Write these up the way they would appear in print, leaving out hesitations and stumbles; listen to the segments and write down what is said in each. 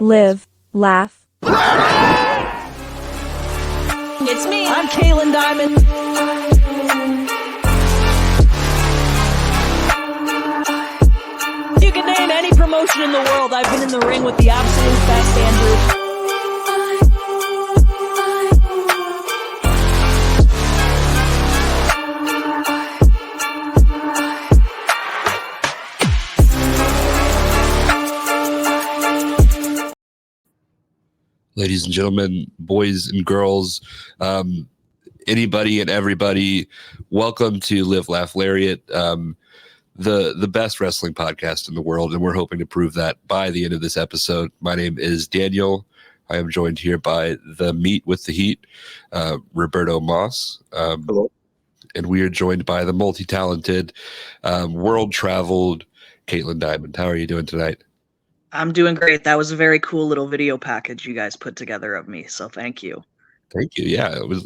Live, laugh. It's me. I'm Kaitlin Diemond. You can name any promotion in the world. I've been in the ring with the absolute best, Andrew. Ladies and gentlemen, boys and girls, anybody and everybody, welcome to Live, Laugh, Lariat, the best wrestling podcast in the world, and we're hoping to prove that by the end of this episode. My name is Daniel. I am joined here by the meat with the heat, Roberto Moss. Hello. And we are joined by the multi-talented, world-traveled Kaitlin Diemond. How are you doing tonight? I'm doing great. That was a very cool little video package you guys put together of me, so thank you. Thank you. Yeah, it was.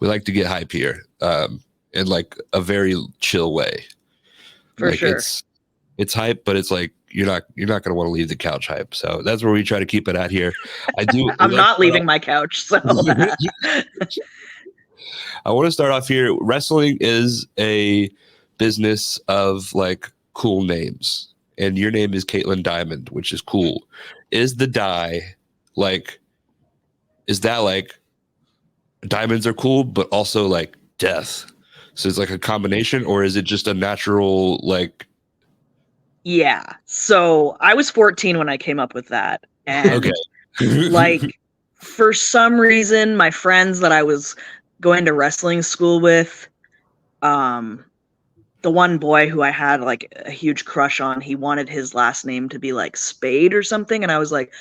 We like to get hype here, in like a very chill way. For like sure, it's hype, but it's like you're not going to want to leave the couch hype. So that's where we try to keep it at here. I do. I'm not leaving my couch. So I want to start off here. Wrestling is a business of like cool names. And your name is Kaitlin Diemond, which is cool. Is the die like, is that like diamonds are cool, but also like death? So it's like a combination, or is it just a natural like? Yeah. So I was 14 when I came up with that. And okay. like for some reason, my friends that I was going to wrestling school with, the one boy who I had like a huge crush on, he wanted his last name to be like Spade or something. And I was like,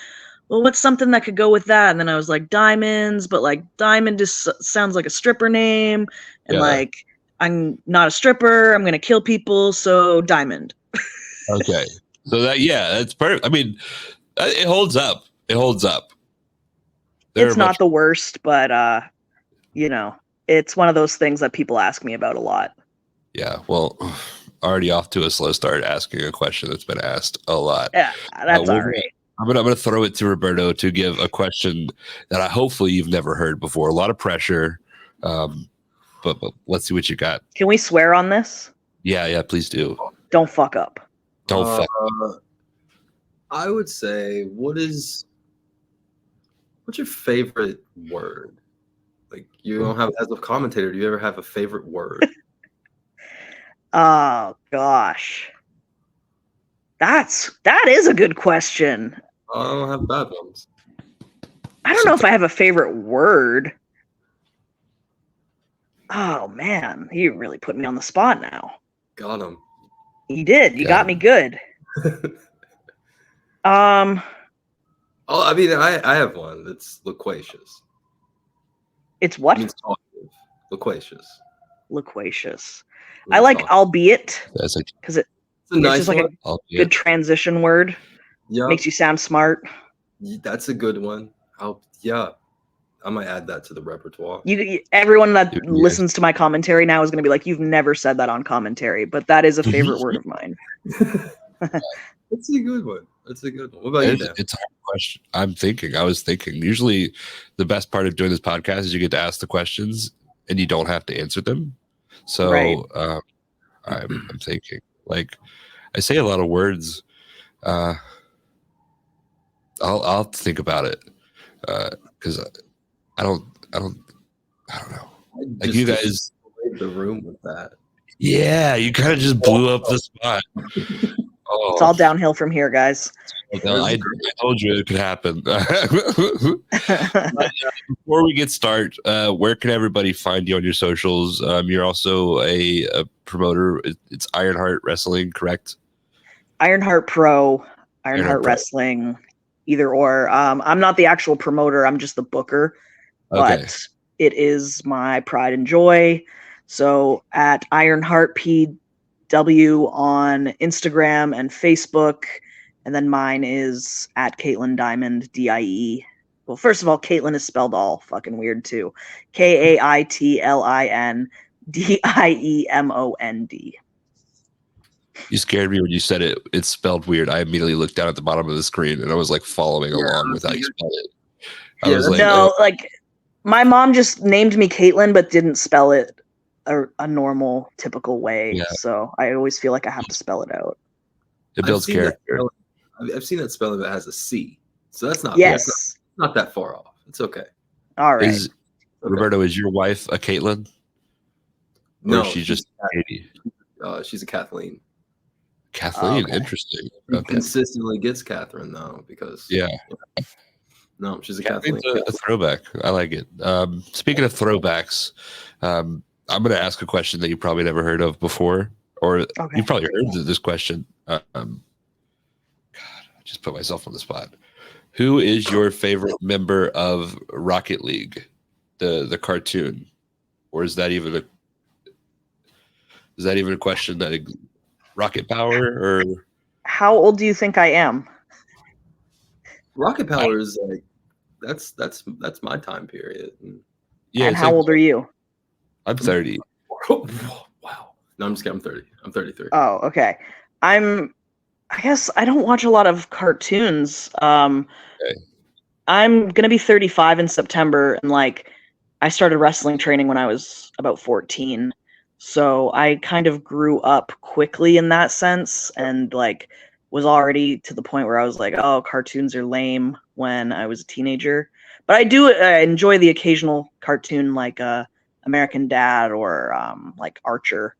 well, what's something that could go with that? And then I was like, Diamonds, but like Diamond just sounds like a stripper name. And like, I'm not a stripper. I'm going to kill people. So Diamond. Okay. So that's perfect. I mean, it holds up. It holds up. It's not the worst, but, you know, it's one of those things that people ask me about a lot. Yeah, well, already off to a slow start asking a question that's been asked a lot. Yeah, that's all right. I'm gonna throw it to Roberto to give a question that hopefully you've never heard before. A lot of pressure, but let's see what you got. Can we swear on this? Yeah, please do. Don't fuck up. Don't fuck up. I would say, what's your favorite word? Like, you don't have, as a commentator, do you ever have a favorite word? Oh gosh, that is a good question. I don't have bad ones. I don't know if I have a favorite word. Oh man, you really put me on the spot now. Got him. You did. You got me good. Oh, I mean, I have one. It's loquacious. It's what? It means talkative. Loquacious. Loquacious. I like albeit because it's nice just like a good transition word. Yeah, makes you sound smart. That's a good one. I might add that to the repertoire. Everyone that listens to my commentary now is going to be like, "You've never said that on commentary," but that is a favorite word of mine. That's a good one. What about you, Dan? It's a hard question. I was thinking. Usually, the best part of doing this podcast is you get to ask the questions and you don't have to answer them. So right. I'm thinking, like, I say a lot of words. I'll think about it because I don't know. Like, you guys, the room with that. Yeah, you kind of just blew up the spot. Oh. It's all downhill from here, guys. I told you it could happen. Before we get started, where can everybody find you on your socials? You're also a promoter. It's Ironheart Wrestling, correct? Ironheart Pro, Ironheart Wrestling, either or. I'm not the actual promoter. I'm just the booker. Okay. But it is my pride and joy. So at Ironheart PW on Instagram and Facebook. And then mine is at Kaitlin Diemond, DIE. Well, first of all, Kaitlin is spelled all fucking weird too. KAITLIN DIEMOND. You scared me when you said it. It's spelled weird. I immediately looked down at the bottom of the screen and I was like following along with how you spelled it. I was like, no, like my mom just named me Kaitlin, but didn't spell it a normal, typical way. Yeah. So I always feel like I have to spell it out. It builds character. I've seen that spelling that has a C, so that's not Yes, not that far off. It's okay. All right. Roberto, is your wife a Kaitlin? Or No, is she just Katie? She's a Kathleen. Kathleen, interesting. She consistently gets Catherine though, because no, she's a Kathleen. A throwback. I like it. Speaking of throwbacks, I'm going to ask a question that you probably never heard of before, or you probably heard this question. God, I just put myself on the spot. Who is your favorite member of Rocket League, the cartoon, or is that even a question that Rocket Power or? How old do you think I am? Rocket Power is like that's my time period. Yeah. And how old are you? I'm 30. Wow. No, I'm just kidding. I'm 30. I'm 33. Oh, okay. I guess I don't watch a lot of cartoons. I'm gonna be 35 in September, and like I started wrestling training when I was about 14. So I kind of grew up quickly in that sense, and like was already to the point where I was like, oh, cartoons are lame when I was a teenager. But I do enjoy the occasional cartoon like American Dad or like Archer.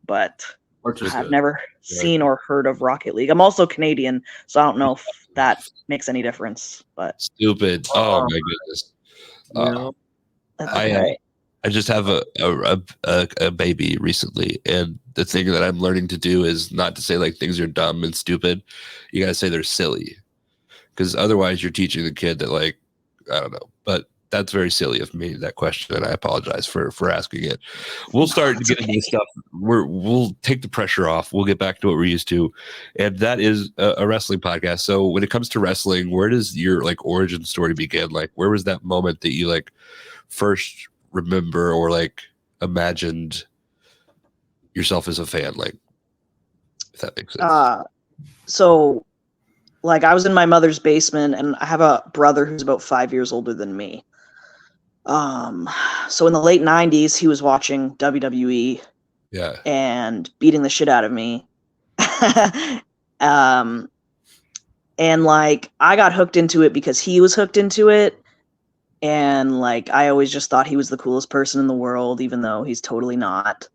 But I've never seen or heard of Rocket League. I'm also Canadian, so I don't know if that makes any difference. But stupid. Oh my goodness. That's okay. I just have a baby recently, and the thing that I'm learning to do is not to say like things are dumb and stupid. You gotta say they're silly, because otherwise you're teaching the kid that like I don't know. But that's very silly of me, that question, and I apologize for asking it. We'll start getting into this stuff. We'll take the pressure off. We'll get back to what we're used to, and that is a wrestling podcast. So when it comes to wrestling, where does your like origin story begin? Like, where was that moment that you like first remember or like imagined yourself as a fan? Like, if that makes sense. So like I was in my mother's basement, and I have a brother who's about 5 years older than me. So in the late 90s, he was watching WWE and beating the shit out of me. And like, I got hooked into it because he was hooked into it. And like, I always just thought he was the coolest person in the world, even though he's totally not.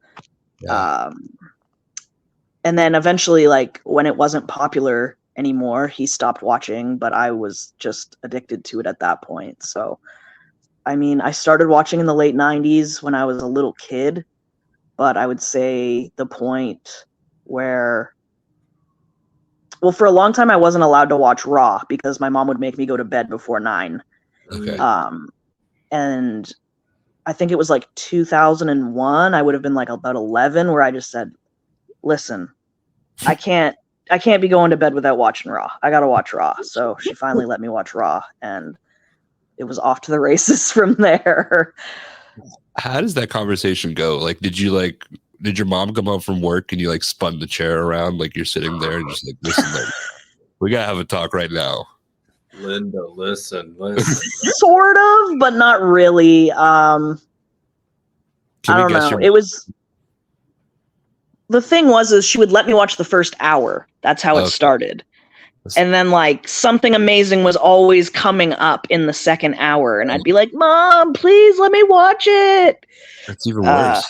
Yeah. And then eventually, like when it wasn't popular anymore, he stopped watching, but I was just addicted to it at that point. So I mean, I started watching in the late 90s when I was a little kid, but I would say the point where, well, for a long time I wasn't allowed to watch Raw because my mom would make me go to bed before 9. Okay. And I think it was like 2001, I would have been like about 11, where I just said, listen, I can't be going to bed without watching Raw. I got to watch Raw. So she finally let me watch Raw, and it was off to the races from there. How does that conversation go? Like, did your mom come home from work and you like spun the chair around, like you're sitting there and just like, listen, like, we gotta have a talk right now. Linda, listen. Sort of, but not really. I don't know. It was, the thing was she would let me watch the first hour. That's how it started. And then like something amazing was always coming up in the second hour, and I'd be like, Mom, please let me watch it. That's even worse.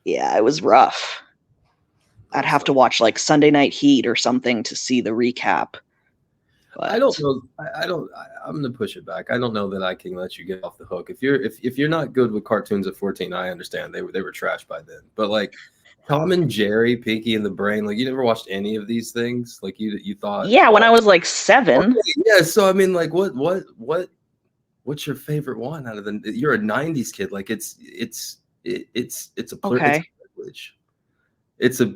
Yeah, it was rough. I'd have to watch like Sunday Night Heat or something to see the recap. But I don't know. I'm gonna push it back. I don't know that I can let you get off the hook. If you're not good with cartoons at 14, I understand. They were trash by then. But like Tom and Jerry, Pinky and the Brain, like you never watched any of these things? Like you thought? Yeah, when I was like 7. Okay, yeah, so I mean, like what's your favorite one out of the? You're a 90s kid. Like it's a privilege.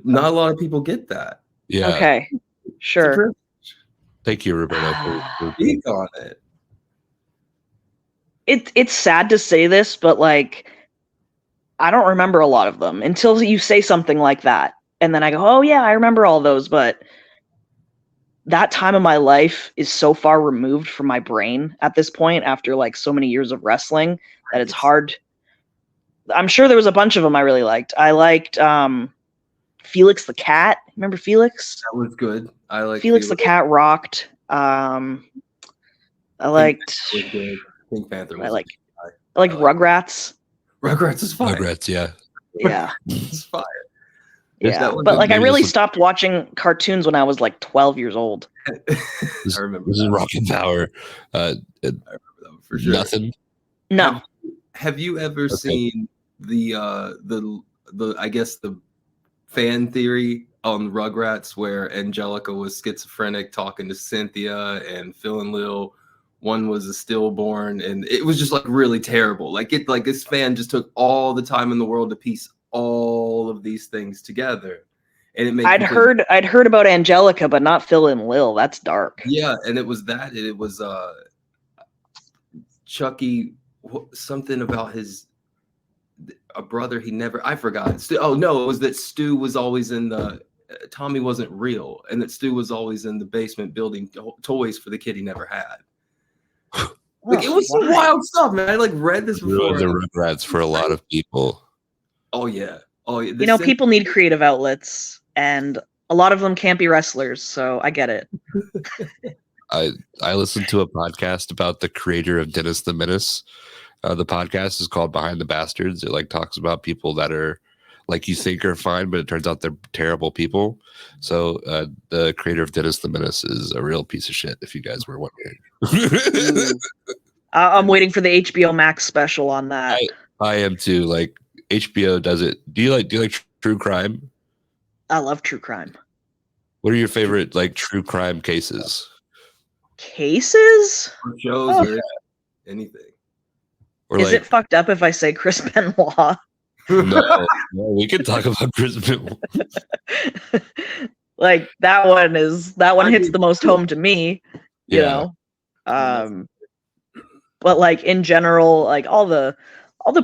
Not a lot of people get that. Yeah. Okay. Sure. Thank you, Roberto. Speak on it. It's sad to say this, but like I don't remember a lot of them until you say something like that. and then I go, oh yeah, I remember all those, but that time of my life is so far removed from my brain at this point after like so many years of wrestling that it's hard. I'm sure there was a bunch of them I really liked. I liked Felix the Cat. Remember Felix? That was good. I like Felix the Cat rocked. I liked Pink Panther was I like Rugrats. Rugrats is fire. Rugrats, yeah. Yeah. It's fire. Yeah. But like I really stopped watching cartoons when I was like 12 years old. I remember this is Rocket Power. I remember that for sure. Nothing. No. Have you ever seen the I guess the fan theory on Rugrats where Angelica was schizophrenic talking to Cynthia and Phil and Lil? One was a stillborn, and it was just like really terrible. Like this fan just took all the time in the world to piece all of these things together, and it made. I'd heard about Angelica, but not Phil and Lil. That's dark. Yeah, and it was that. It was Chucky. Something about a brother he never. I forgot. Oh no, it was that Stu was always in the. Tommy wasn't real, and that Stu was always in the basement building toys for the kid he never had. Like it was some wild stuff, man. I like read this before. The Rugrats for a lot of people. Oh yeah. People need creative outlets, and a lot of them can't be wrestlers, so I get it. I listened to a podcast about the creator of Dennis the Menace. The podcast is called Behind the Bastards. It like talks about people that are like you think are fine, but it turns out they're terrible people. So the creator of Dennis the Menace is a real piece of shit, if you guys were wondering. I'm waiting for the HBO Max special on that. I am too. Like HBO does it. Do you like true crime? I love true crime. What are your favorite like true crime cases? Cases? Or shows or anything. Or is it fucked up if I say Chris Benoit? No, we can talk about Chris Benoit. Like that one hits the most home to me, you know. But like in general, like all the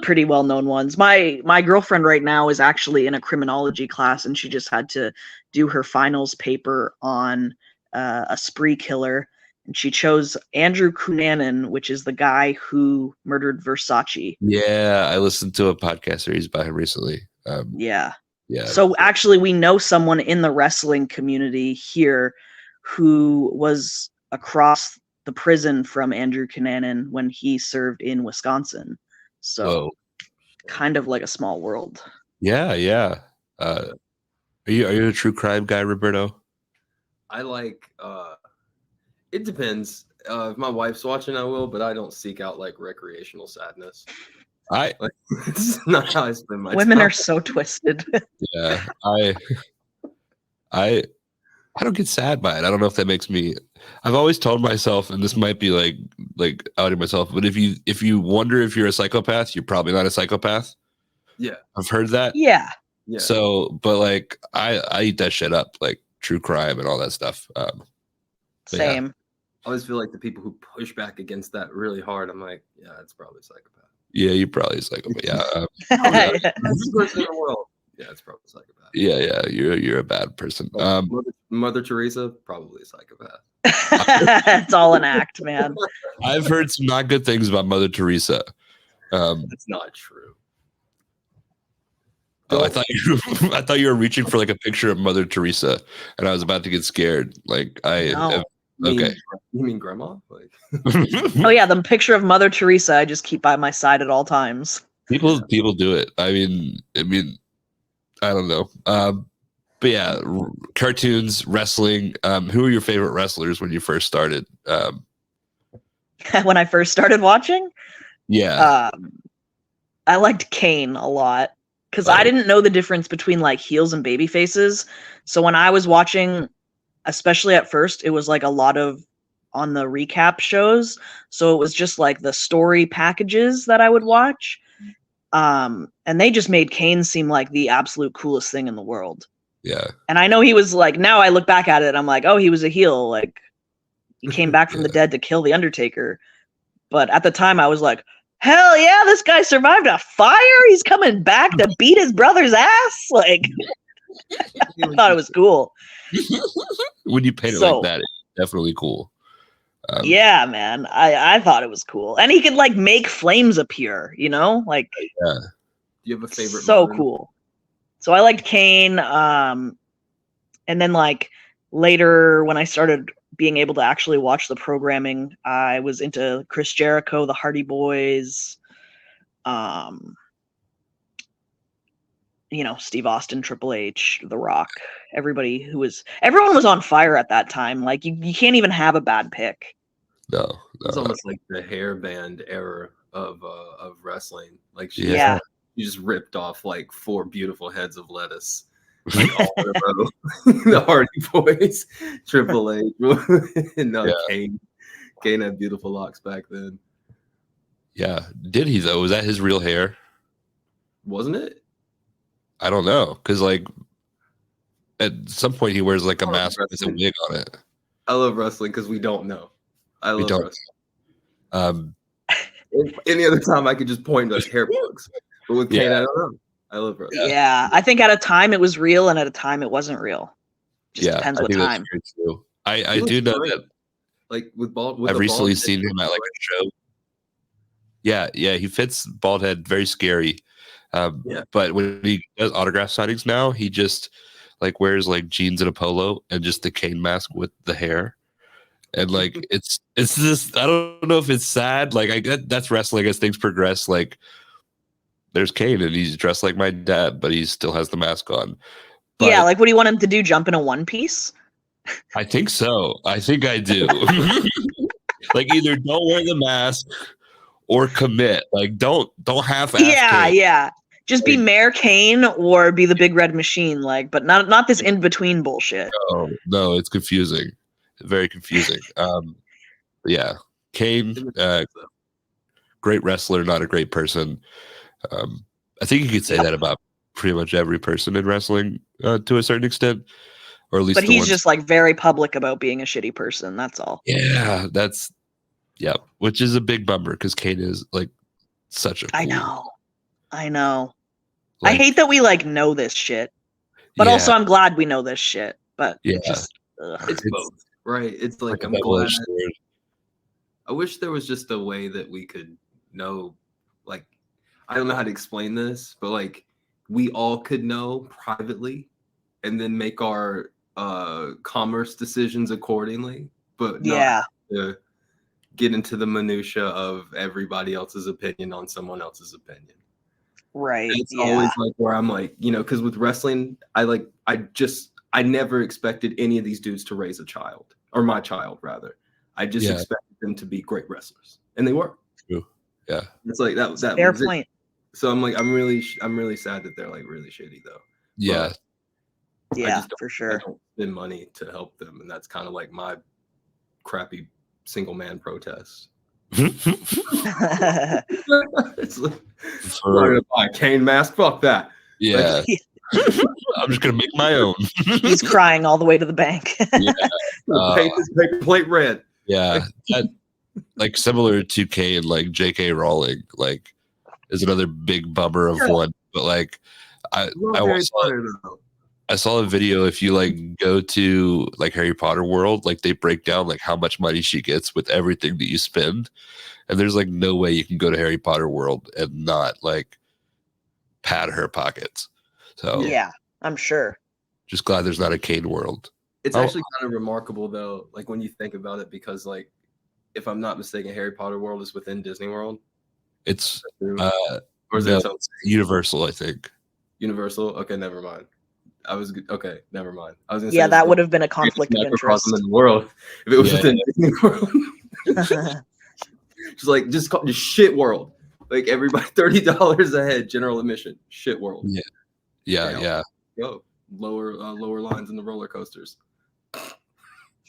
pretty well-known ones. My girlfriend right now is actually in a criminology class, and she just had to do her finals paper on a spree killer, and she chose Andrew Cunanan, which is the guy who murdered Versace. Yeah, I listened to a podcast series by him recently. Yeah. Yeah. So actually, we know someone in the wrestling community here who was across the prison from Andrew Cunanan when he served in Wisconsin. So kind of like a small world. Yeah. Are you a true crime guy, Roberto? I like it depends. If my wife's watching, I will, but I don't seek out like recreational sadness. It's not how I spend my Women time. are so twisted. Yeah. I don't get sad by it. I don't know if that makes me. I've always told myself, and this might be like outing myself, but if you wonder if you're a psychopath, you're probably not a psychopath. Yeah, I've heard that. Yeah. So, but like I eat that shit up, like true crime and all that stuff. Same. Yeah. I always feel like the people who push back against that really hard, I'm like, yeah, it's probably a psychopath. Yeah, you're probably a psychopath. Yeah. This person in the world. Yeah, it's probably a psychopath. Yeah. You're a bad person. Mother Teresa, probably a psychopath. It's all an act, man. I've heard some not good things about Mother Teresa. That's not true. Oh, I thought you were reaching for like a picture of Mother Teresa, and I was about to get scared. Like okay. You mean grandma? Like Oh yeah, the picture of Mother Teresa I just keep by my side at all times. People do it. I mean, I don't know. But yeah, cartoons, wrestling. Who were your favorite wrestlers when you first started? When I first started watching? Yeah. I liked Kane a lot because I didn't know the difference between like heels and baby faces. So when I was watching, especially at first, it was like a lot of on the recap shows. So it was just like the story packages that I would watch. And they just made Kane seem like the absolute coolest thing in the world. Yeah. And I know he was like, now I look back at it, I'm like, oh, he was a heel. Like he came back from the dead to kill the Undertaker. But at the time I was like, hell yeah, this guy survived a fire. He's coming back to beat his brother's ass. Like I thought it was cool. When you paint it like that, it's definitely cool. Yeah, man. I thought it was cool. And he could like make flames appear, you know? Like yeah. Do you have a favorite? So cool. So I liked Kane. And then like later when I started being able to actually watch the programming, I was into Chris Jericho, the Hardy Boys, you know, Steve Austin, Triple H, The Rock, everyone was on fire at that time. Like you can't even have a bad pick. No. It's almost like the hairband era of wrestling. Like she just ripped off like 4 beautiful heads of lettuce. Like all in a row. The Hardy Boys, Triple H, and Kane. Kane had beautiful locks back then. Yeah. Did he though? Was that his real hair? Wasn't it? I don't know. Because like at some point he wears like a mask with a wig on it. I love wrestling because we don't know. I love wrestling. Any other time I could just point to hair plugs. But with Kane, I don't know. I love wrestling. Yeah. I think at a time it was real and at a time it wasn't real. Just depends what time. I do know that. Like with I've recently seen him at like a show. Yeah, he fits bald head, very scary. But when he does autograph signings now, he just like wears like jeans and a polo and just the Kane mask with the hair. And like it's just I don't know if it's sad. Like I get that's wrestling as things progress. Like there's Kane and he's dressed like my dad, but he still has the mask on. But yeah, like what do you want him to do? Jump in a one piece? I think so. I think I do. Like either don't wear the mask or commit. Like don't half-ass. Yeah. Just be Mayor Kane or be the Big Red Machine. Like, but not this in between bullshit. No, it's confusing. Very confusing. Yeah, Kane, great wrestler, not a great person. I think you could say that about pretty much every person in wrestling to a certain extent, or at least. But he's just like very public about being a shitty person. That's all. Yeah, which is a big bummer because Kane is like such a. Cool, I know. Like, I hate that we like know this shit, but also I'm glad we know this shit. But it's both. Right. It's like I'm glad. I wish there was just a way that we could know, like, I don't know how to explain this, but like we all could know privately and then make our commerce decisions accordingly, but not to get into the minutia of everybody else's opinion on someone else's opinion. Right. And it's always like where I'm like, you know, because with wrestling, I never expected any of these dudes to raise a child, or my child rather. I just expected them to be great wrestlers, and they were. True. Yeah. It's like that fair point. So I'm like, I'm really sad that they're like really shitty though. Yeah. But for sure. I don't spend money to help them, and that's kind of like my crappy single man protest. It's like, I'm gonna buy a Kane mask. Fuck that. Yeah. Like, I'm just gonna make my own. He's crying all the way to the bank. Paint this paper plate red. Yeah, that, like similar to Kane, like J.K. Rowling, like is another big bummer of one. But like, I saw a video. If you like go to like Harry Potter World, like they break down like how much money she gets with everything that you spend, and there's like no way you can go to Harry Potter World and not like pad her pockets. So yeah, I'm sure. Just glad there's not a Kane World. It's actually kind of remarkable though, like when you think about it, because like if I'm not mistaken, Harry Potter World is within Disney World. It's or is it Universal, I think. Universal? Okay, never mind. Okay, never mind. I was gonna say that would have been a conflict of interest in the world if it was within Disney World. just shit world. Like everybody $30 a head, general admission. Shit world. Yeah. Go lower lines in the roller coasters.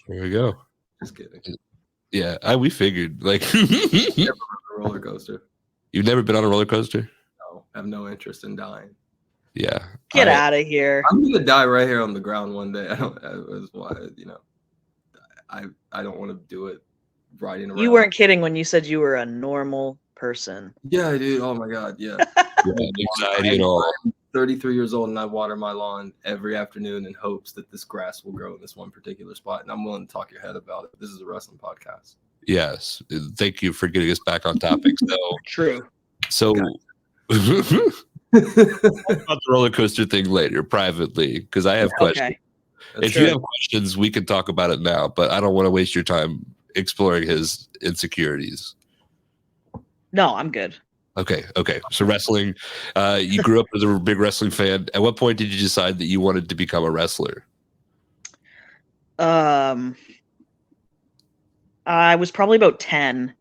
There we go. Just kidding. Yeah, we figured like never been on a roller coaster. You've never been on a roller coaster? No, I have no interest in dying. Yeah. Get out of here. I'm gonna die right here on the ground one day. I don't want to do it riding around. You weren't kidding when you said you were a normal person. Yeah, dude. Oh my god, yeah. Anxiety and all. I'm 33 years old and I water my lawn every afternoon in hopes that this grass will grow in this one particular spot. And I'm willing to talk your head about it. This is a wrestling podcast. Yes. Thank you for getting us back on topic. True. So we'll talk about the roller coaster thing later privately because I have questions. Okay. If you have questions, we can talk about it now, but I don't want to waste your time exploring his insecurities. No, I'm good. Okay. So wrestling, you grew up as a big wrestling fan. At what point did you decide that you wanted to become a wrestler? I was probably about 10,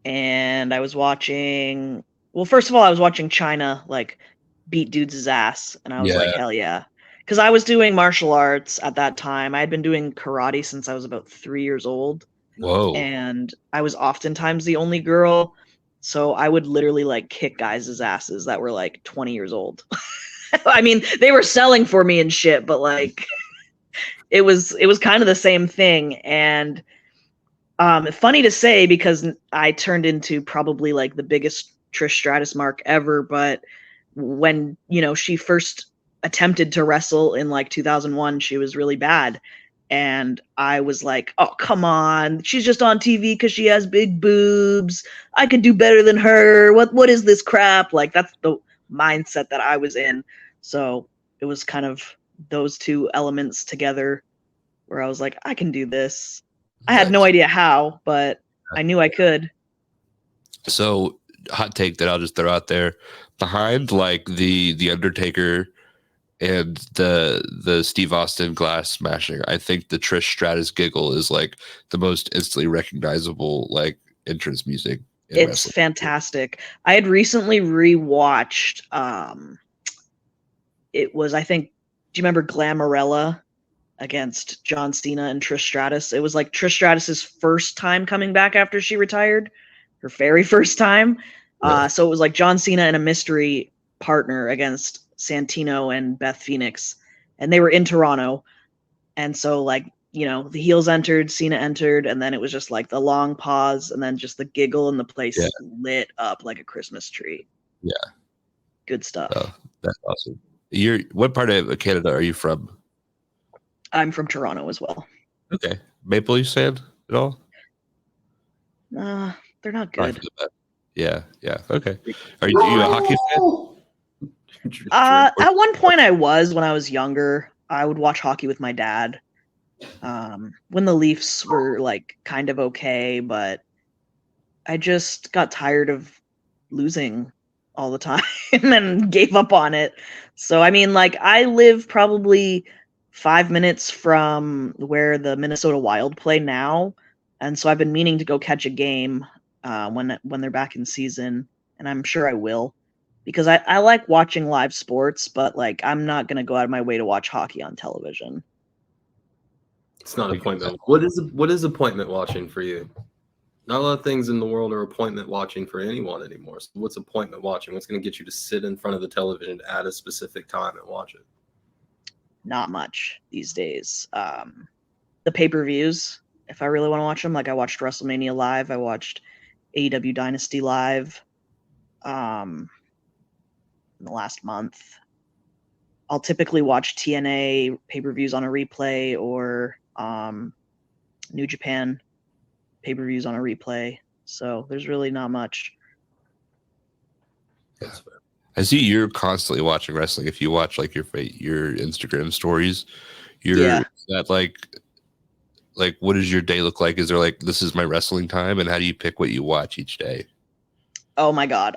and I was watching. Well, first of all, I was watching China like beat dudes' ass, and I was like, hell yeah. Because I was doing martial arts at that time. I had been doing karate since I was about 3 years old. Whoa. And I was oftentimes the only girl. So I would literally like kick guys' asses that were like 20 years old. I mean, they were selling for me and shit, but like it was kind of the same thing. And funny to say because I turned into probably like the biggest Trish Stratus mark ever, but when, she first attempted to wrestle in like 2001, she was really bad. And I was like, oh, come on. She's just on TV because she has big boobs. I could do better than her. What is this crap? Like, that's the mindset that I was in. So it was kind of those two elements together where I was like, I can do this. I had no idea how, but I knew I could. So, hot take that I'll just throw out there. Behind like the Undertaker and the Steve Austin glass smashing, I think the Trish Stratus giggle is like the most instantly recognizable like entrance music. It's wrestling. Fantastic. I had recently rewatched it was, I think, do you remember Glamarella against John Cena and Trish Stratus? It was like Trish Stratus's first time coming back after she retired, her very first time. So it was like John Cena and a mystery partner against Santino and Beth Phoenix, and they were in Toronto. And so like, the heels entered, Cena entered, and then it was just like the long pause and then just the giggle and the place lit up like a Christmas tree. Yeah. Good stuff. Oh, that's awesome. What part of Canada are you from? I'm from Toronto as well. Okay. Maple Leafs fan at all? They're not good. Yeah. Okay. Are you a hockey fan? At one point I was, when I was younger. I would watch hockey with my dad. When the Leafs were like kind of okay, but I just got tired of losing all the time and gave up on it. So I mean, like, I live probably 5 minutes from where the Minnesota Wild play now, and so I've been meaning to go catch a game when they're back in season, and I'm sure I will. Because I like watching live sports, but like I'm not gonna go out of my way to watch hockey on television. It's not appointment. What is appointment watching for you? Not a lot of things in the world are appointment watching for anyone anymore. So what's appointment watching? What's going to get you to sit in front of the television at a specific time and watch it? Not much these days. The pay-per-views, if I really want to watch them, like I watched WrestleMania live, I watched AEW Dynasty live. In the last month, I'll typically watch TNA pay-per-views on a replay or New Japan pay-per-views on a replay. So there's really not much. Yeah. I see you're constantly watching wrestling. If you watch like your Instagram stories, that like what does your day look like? Is there like, this is my wrestling time, and how do you pick what you watch each day? Oh my God.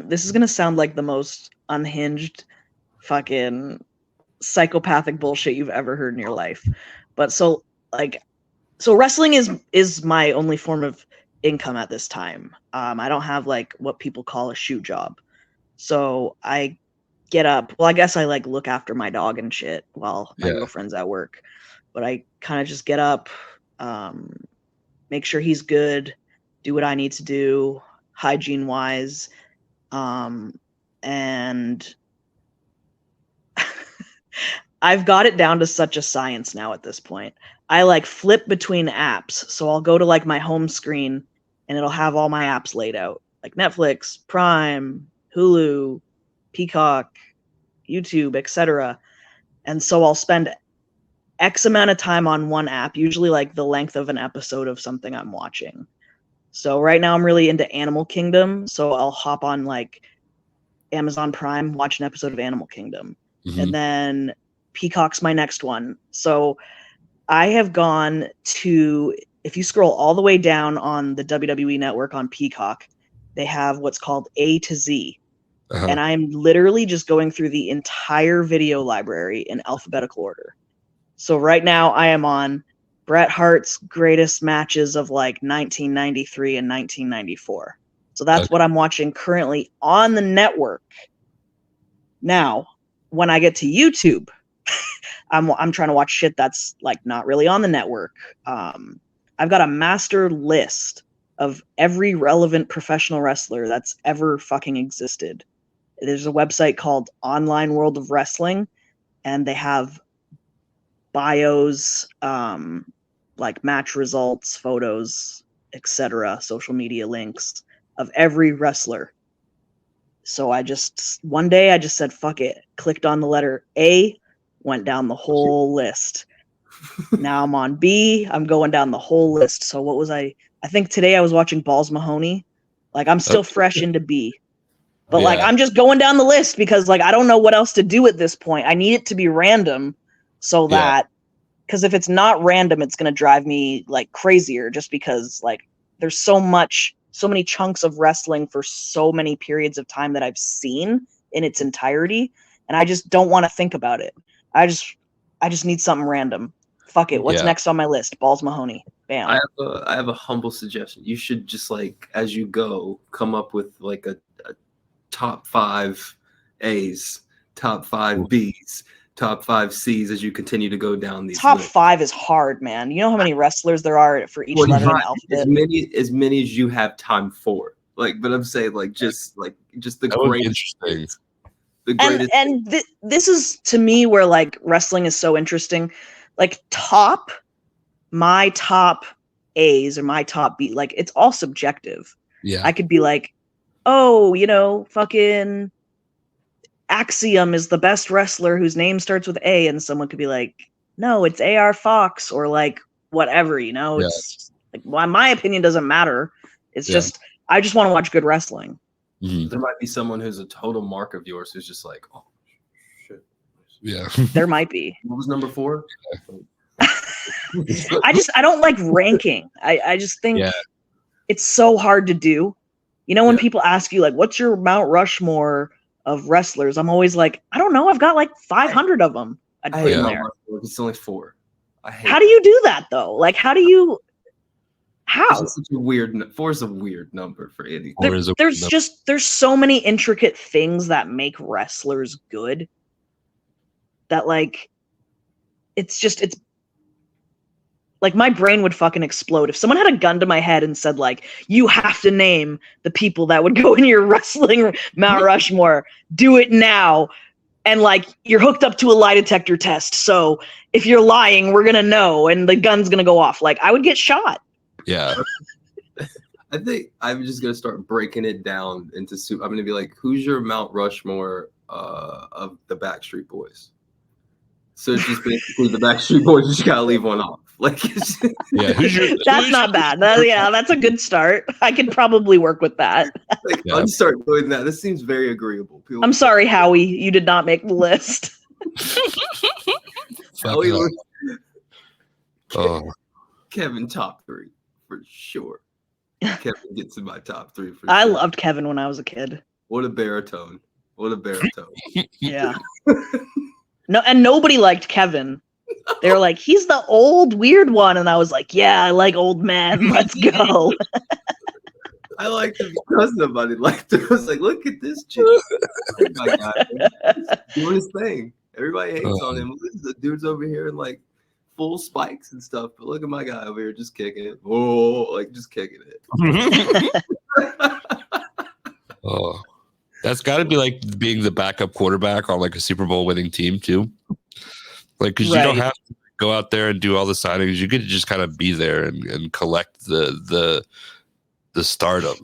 This is going to sound like the most unhinged fucking psychopathic bullshit you've ever heard in your life. But so wrestling is my only form of income at this time. I don't have like what people call a shoe job. So I get up. Well, I guess I like look after my dog and shit while my girlfriend's at work. But I kind of just get up, make sure he's good, do what I need to do, hygiene wise, and I've got it down to such a science now at this point. I like flip between apps. So I'll go to like my home screen and it'll have all my apps laid out, like Netflix, Prime, Hulu, Peacock, YouTube, etc. And so I'll spend X amount of time on one app, usually like the length of an episode of something I'm watching. So right now I'm really into Animal Kingdom, so I'll hop on like Amazon Prime, watch an episode of Animal Kingdom. And then Peacock's my next one. So I have gone to, if you scroll all the way down on the WWE network on Peacock, they have what's called A to Z. And I'm literally just going through the entire video library in alphabetical order. So right now I am on Bret Hart's greatest matches of like 1993 and 1994. So that's what I'm watching currently on the network. Now, when I get to YouTube, I'm trying to watch shit that's like not really on the network. I've got a master list of every relevant professional wrestler that's ever fucking existed. There's a website called Online World of Wrestling, and they have bios, like match results, photos, etc., social media links of every wrestler. So one day I just said, fuck it, clicked on the letter A, went down the whole list. Now I'm on B, I'm going down the whole list. So what was I think today I was watching Balls Mahoney. Like I'm still fresh into B. But like I'm just going down the list because like I don't know what else to do at this point. I need it to be random so that, because if it's not random, it's going to drive me like crazier, just because like there's so many chunks of wrestling for so many periods of time that I've seen in its entirety, and I just don't want to think about it. I just need something random. Fuck it. What's next on my list? Balls Mahoney. Bam. I have a humble suggestion. You should just like, as you go, come up with like a top 5 A's, top 5 B's, top 5 C's as you continue to go down these. Top lists. 5 is hard, man. You know how many wrestlers there are for each letter in the alphabet? As many as you have time for. Like, but I'm saying like just the greatest. The greatest. And this is to me where like wrestling is so interesting. Like my top A's or my top B, like it's all subjective. Yeah. I could be like, oh, you know, fucking Axiom is the best wrestler whose name starts with A, and someone could be like, no, it's AR Fox, or like whatever, you know. It's like, well, my opinion doesn't matter. It's just I just want to watch good wrestling. There might be someone who's a total mark of yours who's just like, oh shit. Yeah. There might be. What was number 4? I don't like ranking. I just think it's so hard to do. You know, when people ask you like, what's your Mount Rushmore of wrestlers? I'm always like, I don't know. I've got like 500 of them. I'd put in there. It's only 4. How do you do that though? Like, how? It's such a weird. 4 is a weird number for anything. There's so many intricate things that make wrestlers good that like, it's like my brain would fucking explode if someone had a gun to my head and said like, you have to name the people that would go in your wrestling Mount Rushmore. Do it now. And like, you're hooked up to a lie detector test. So if you're lying, we're going to know. And the gun's going to go off. Like I would get shot. Yeah. I think I'm just going to start breaking it down into soup. I'm going to be like, who's your Mount Rushmore of the Backstreet Boys? So it's just basically the Backstreet Boys. You just got to leave one off. Like, that's not bad. That's a good start. I could probably work with that. Like, I'll start doing that. This seems very agreeable. I'm sorry, Howie. You did not make the list. Howie Kevin top 3 for sure. Kevin gets in my top 3 for sure. I loved Kevin when I was a kid. What a baritone. Yeah. No, and nobody liked Kevin. They were like, he's the old weird one. And I was like, yeah, I like old men. Let's go. I liked him because nobody liked him. I was like, look at this chick. Oh my God, he's doing his thing. Everybody hates on him. The dude's over here in like full spikes and stuff. But look at my guy over here just kicking it. Oh, like just kicking it. That's got to be like being the backup quarterback on like a Super Bowl winning team too. Like, because you don't have to go out there and do all the signings. You get to just kind of be there and collect the stardom.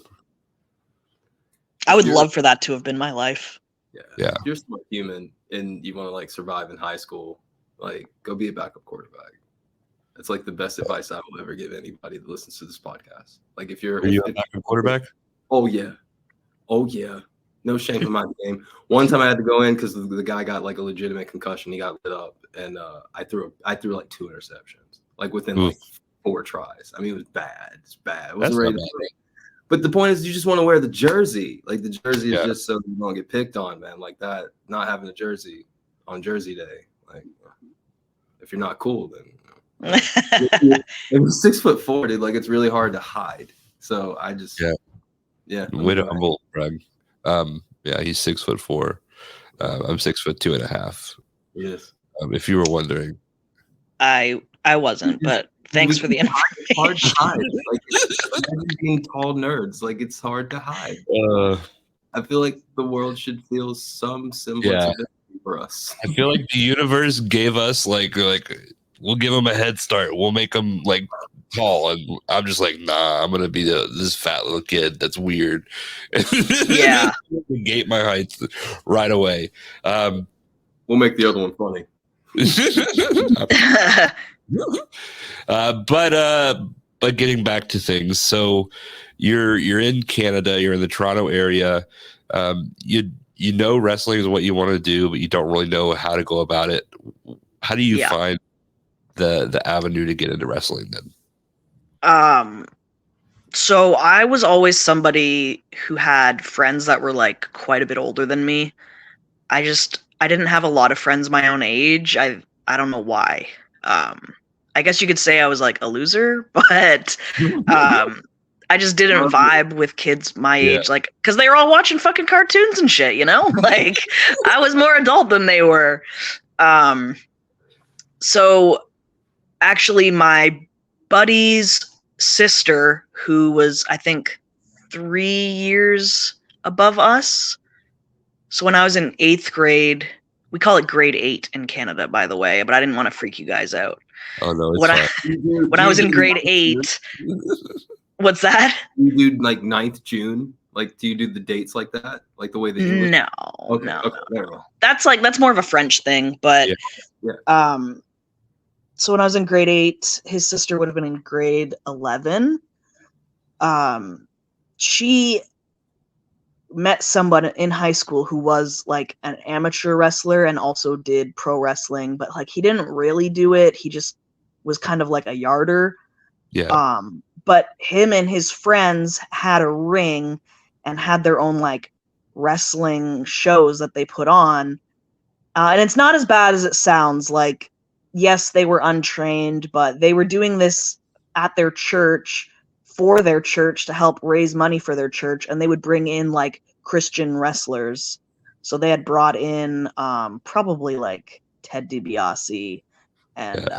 I would love for that to have been my life. Yeah. If you're a smart human, and you want to like survive in high school, like go be a backup quarterback. It's like the best advice I will ever give anybody that listens to this podcast. Like if you're, Are you a backup quarterback? Oh yeah, no shame in my game. One time I had to go in because the guy got like a legitimate concussion. He got lit up, and I threw like 2 interceptions, like within like 4 tries. I mean, it was bad. It's bad. It wasn't ready to play. But the point is, you just want to wear the jersey. Like the jersey is just so you don't get picked on, man. Like that, not having a jersey on Jersey Day. Like if you're not cool, then it was 6'4", dude. Like it's really hard to hide. So I just Way to humble, Greg. Yeah, he's 6'4". I'm 6'2.5". Yes. If you were wondering, I wasn't, but thanks for the information. It's hard to hide. Like being tall nerds, like it's hard to hide. I feel like the world should feel some semblance of it for us. I feel like the universe gave us like we'll give them a head start. We'll make them like tall, and I'm just like, nah, I'm gonna be this fat little kid that's weird. Yeah, negate my height right away. We'll make the other one funny. But getting back to things, so you're in Canada, you're in the Toronto area. You know wrestling is what you want to do, but you don't really know how to go about it. How do you find the avenue to get into wrestling then? So I was always somebody who had friends that were like quite a bit older than me. I didn't have a lot of friends my own age. I don't know why. I guess you could say I was like a loser, but I just didn't vibe with kids my age, like, because they were all watching fucking cartoons and shit, you know? Like, I was more adult than they were. So actually my buddy's sister, who was, I think, 3 years above us. So when I was in 8th grade, we call it grade 8 in Canada, by the way, but I didn't want to freak you guys out. Oh, no, it's fine. When I was in grade 8, what's that? You do like 9th June? Like, do you do the dates like that? Like the way that English? No. No. That's more of a French thing, but so when I was in grade 8, his sister would have been in grade 11. She met someone in high school who was like an amateur wrestler and also did pro wrestling, but like he didn't really do it. He just was kind of like a yarder. Yeah. But him and his friends had a ring and had their own like wrestling shows that they put on. And it's not as bad as it sounds. Like, yes, they were untrained, but they were doing this at their church for their church to help raise money for their church. And they would bring in like Christian wrestlers. So they had brought in probably like Ted DiBiase and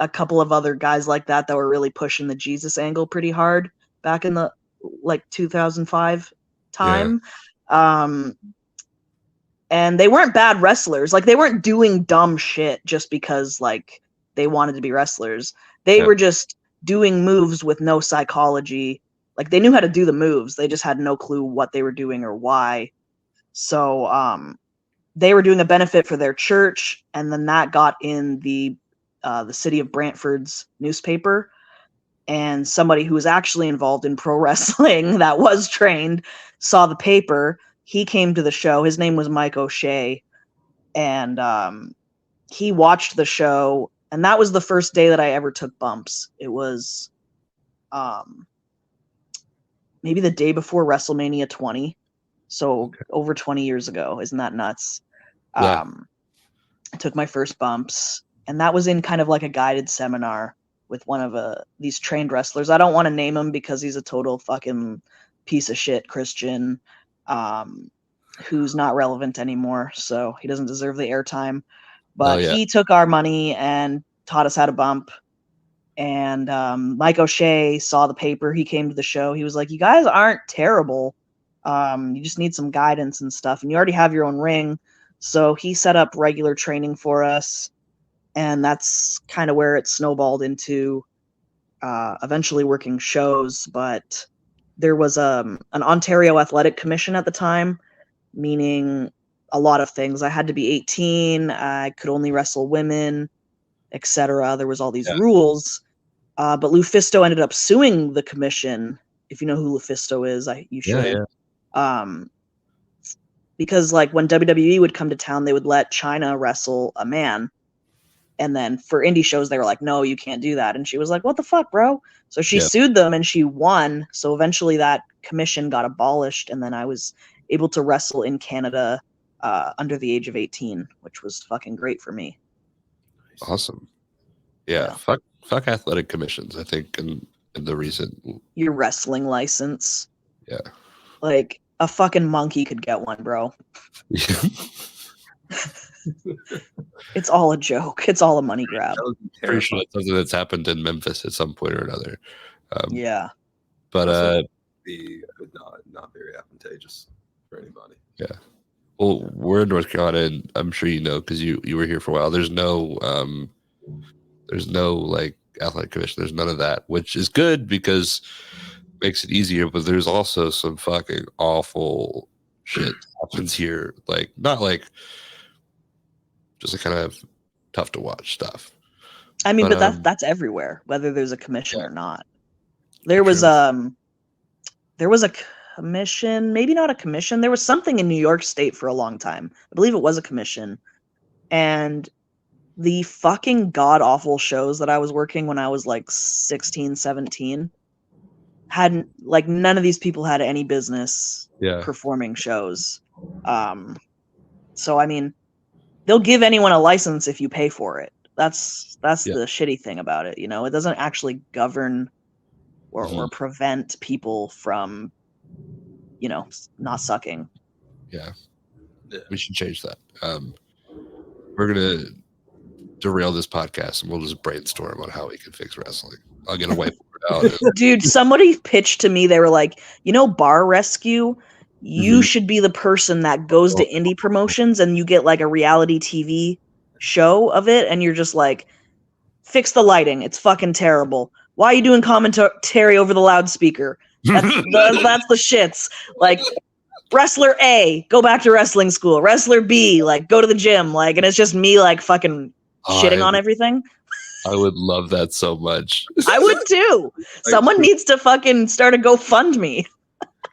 a couple of other guys like that were really pushing the Jesus angle pretty hard back in the like 2005 time. And they weren't bad wrestlers. Like, they weren't doing dumb shit just because like they wanted to be wrestlers. They were just doing moves with no psychology. Like, they knew how to do the moves. They just had no clue what they were doing or why. So they were doing a benefit for their church, and then that got in the city of Brantford's newspaper. And somebody who was actually involved in pro wrestling that was trained saw the paper. He came to the show. His name was Mike O'Shea. And he watched the show. And that was the first day that I ever took bumps. It was maybe the day before WrestleMania 20. So over 20 years ago. Isn't that nuts? I took my first bumps. And that was in kind of like a guided seminar with one of these trained wrestlers. I don't want to name him because he's a total fucking piece of shit Christian who's not relevant anymore. So he doesn't deserve the airtime. But he took our money and taught us how to bump. And Mike O'Shea saw the paper. He came to the show. He was like, you guys aren't terrible. You just need some guidance and stuff. And you already have your own ring. So he set up regular training for us. And that's kind of where it snowballed into eventually working shows. But there was an Ontario Athletic Commission at the time, meaning a lot of things. I had to be 18. I could only wrestle women, etc. There was all these rules. But Lufisto ended up suing the commission. If you know who Lufisto is, you should. Because like when WWE would come to town, they would let China wrestle a man. And then for indie shows, they were like, no, you can't do that. And she was like, what the fuck, bro? So she sued them and she won. So eventually that commission got abolished. And then I was able to wrestle in Canada under the age of 18, which was fucking great for me. Awesome. Yeah. Fuck athletic commissions, I think, in the recent. Your wrestling license. Yeah. Like a fucking monkey could get one, bro. It's all a joke. It's all a money grab. Pretty sure that's something that's happened in Memphis at some point or another. But be not very advantageous for anybody. Yeah. Well, we're in North Carolina, and I'm sure you know because you were here for a while. There's no like athletic commission. There's none of that, which is good because it makes it easier. But there's also some fucking awful shit happens here. Like not like just a kind of tough to watch stuff. I mean, but that's everywhere, whether there's a commission or not. There was a commission, maybe not a commission. There was something in New York State for a long time. I believe it was a commission. And the fucking god-awful shows that I was working when I was like 16, 17 hadn't, like, none of these people had any business performing shows. So, I mean, they'll give anyone a license if you pay for it. That's the shitty thing about it, you know? It doesn't actually govern or prevent people from, you know, not sucking. Yeah. We should change that. We're going to derail this podcast and we'll just brainstorm on how we can fix wrestling. I'll get a whiteboard out. Dude, somebody pitched to me, they were like, you know, Bar Rescue? You should be the person that goes to indie promotions and you get like a reality TV show of it. And you're just like, fix the lighting. It's fucking terrible. Why are you doing commentary over the loudspeaker? That's the shits. Like, wrestler A, go back to wrestling school. Wrestler B, like, go to the gym. Like, and it's just me, like, fucking shitting on everything. I would love that so much. I would too. Someone needs to fucking start a GoFundMe.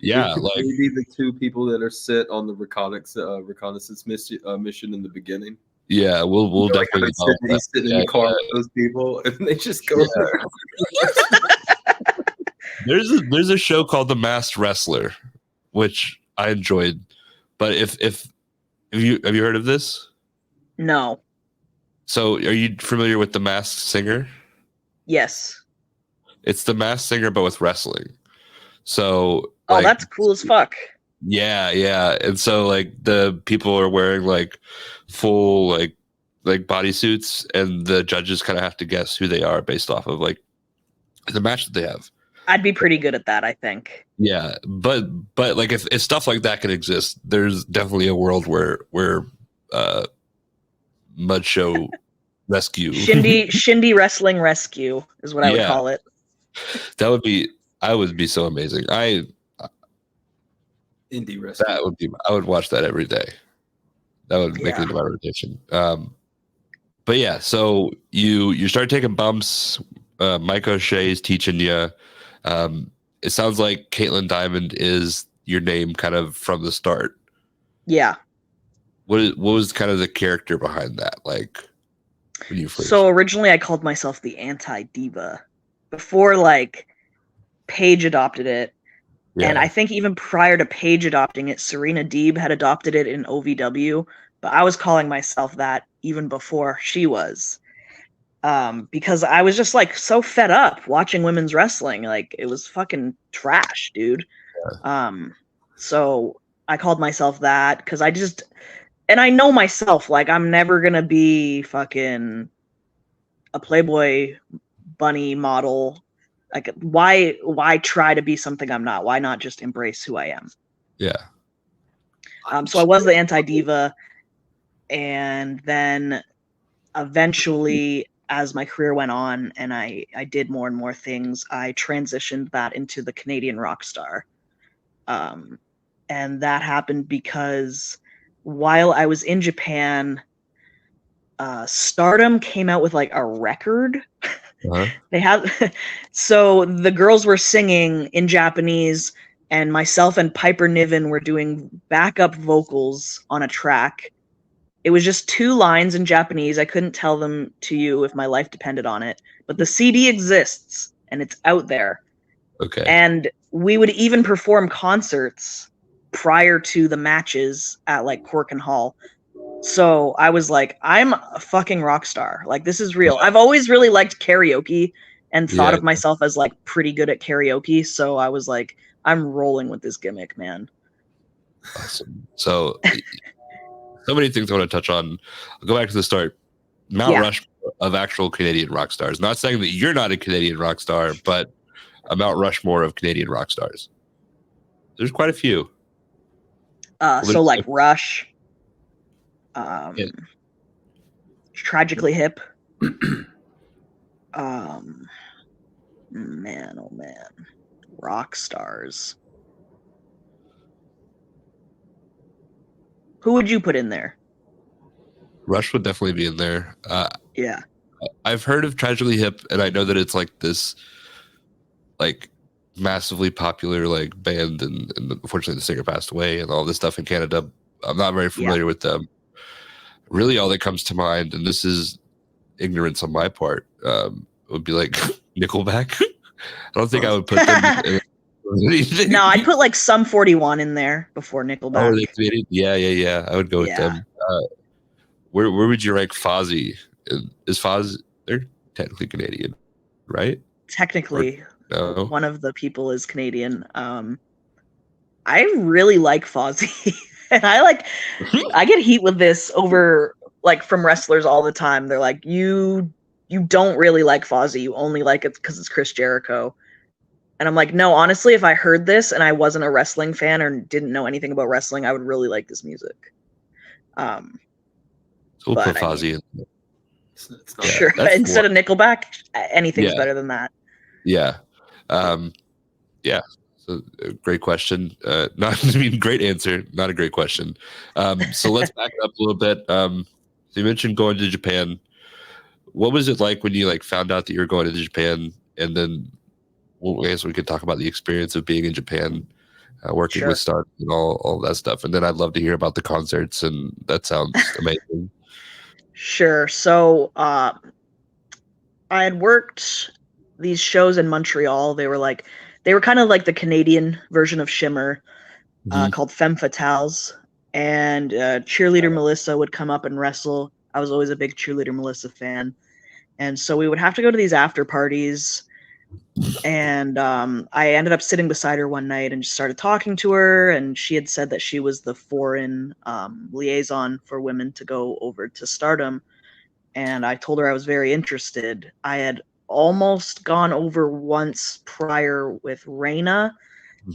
Yeah, like maybe the two people that are sit on the reconnaissance mission in the beginning. Yeah, we'll definitely sit in the car with those people, and they just go there. There's a show called The Masked Wrestler, which I enjoyed. But if have you heard of this? No. So are you familiar with The Masked Singer? Yes. It's The Masked Singer, but with wrestling. So like, that's cool as fuck. Yeah. And so like the people are wearing like full like bodysuits, and the judges kind of have to guess who they are based off of like the match that they have. I'd be pretty good at that, I think. Yeah, but like if stuff like that can exist, there's definitely a world where Mud Show Rescue Shindy Wrestling Rescue is what I would call it. I would be so amazing. Indie wrestling. I would watch that every day. That would make it into my rotation. But yeah, so you start taking bumps. Mike O'Shea's teaching you. It sounds like Kaitlin Diemond is your name kind of from the start. Yeah. What was kind of the character behind that? Like when you first... So originally I called myself the Anti-Diva before like Paige adopted it. Yeah. And I think even prior to Paige adopting it, Serena Deeb had adopted it in OVW, but I was calling myself that even before she was. Because I was just like so fed up watching women's wrestling. Like it was fucking trash, dude. Yeah. So I called myself that because and I know myself, like I'm never gonna be fucking a Playboy bunny model. Like why try to be something I'm not? Why not just embrace who I am? Yeah. So I was the Anti-Diva, and then eventually, as my career went on and I did more and more things, I transitioned that into the Canadian rock star. And that happened because while I was in Japan, Stardom came out with like a record. Uh-huh. They had so the girls were singing in Japanese, and myself and Piper Niven were doing backup vocals on a track. It was just 2 lines in Japanese. I couldn't tell them to you if my life depended on it, but the CD exists and it's out there. Okay. And we would even perform concerts prior to the matches at like Corkin Hall. So I was like, I'm a fucking rock star. Like, this is real. I've always really liked karaoke and thought of myself as like pretty good at karaoke. So I was like, I'm rolling with this gimmick, man. Awesome. So many things I want to touch on. I'll go back to the start. Mount Rushmore of actual Canadian rock stars. Not saying that you're not a Canadian rock star, but a Mount Rushmore of Canadian rock stars. There's quite a few. So like Rush, Tragically Hip. Man, oh man, rock stars. Who would you put in there? Rush would definitely be in there. Yeah. I've heard of Tragically Hip, and I know that it's like this, like, massively popular like band, and unfortunately the singer passed away and all this stuff in Canada. I'm not very familiar with them. Really, all that comes to mind, and this is ignorance on my part, would be like Nickelback. I don't think I would put them in anything. No, I'd put like Sum 41 in there before Nickelback. Oh, they Canadian? Yeah. I would go with them. Where would you rank Fozzy? Is Foz, they're technically Canadian, right? Technically, no. One of the people is Canadian. I really like Fozzy. And I get heat with this over like from wrestlers all the time. They're like, you don't really like Fozzy. You only like it because it's Chris Jericho. And I'm like, no, honestly, if I heard this and I wasn't a wrestling fan or didn't know anything about wrestling, I would really like this music. So we'll put Fozzy in. It's not sure. Instead of Nickelback, anything's better than that. Yeah. So, great question. Great answer. Not a great question. So let's back it up a little bit. So you mentioned going to Japan. What was it like when you like found out that you were going to Japan? And then, well, I guess we could talk about the experience of being in Japan, working with Stardom and all that stuff. And then I'd love to hear about the concerts, and that sounds amazing. Sure. So I had worked these shows in Montreal. They were kind of like the Canadian version of Shimmer, called Femme Fatales. And cheerleader Melissa would come up and wrestle. I was always a big cheerleader Melissa fan. And so we would have to go to these after parties. And I ended up sitting beside her one night and just started talking to her. And she had said that she was the foreign liaison for women to go over to Stardom. And I told her I was very interested. I had almost gone over once prior with Reina.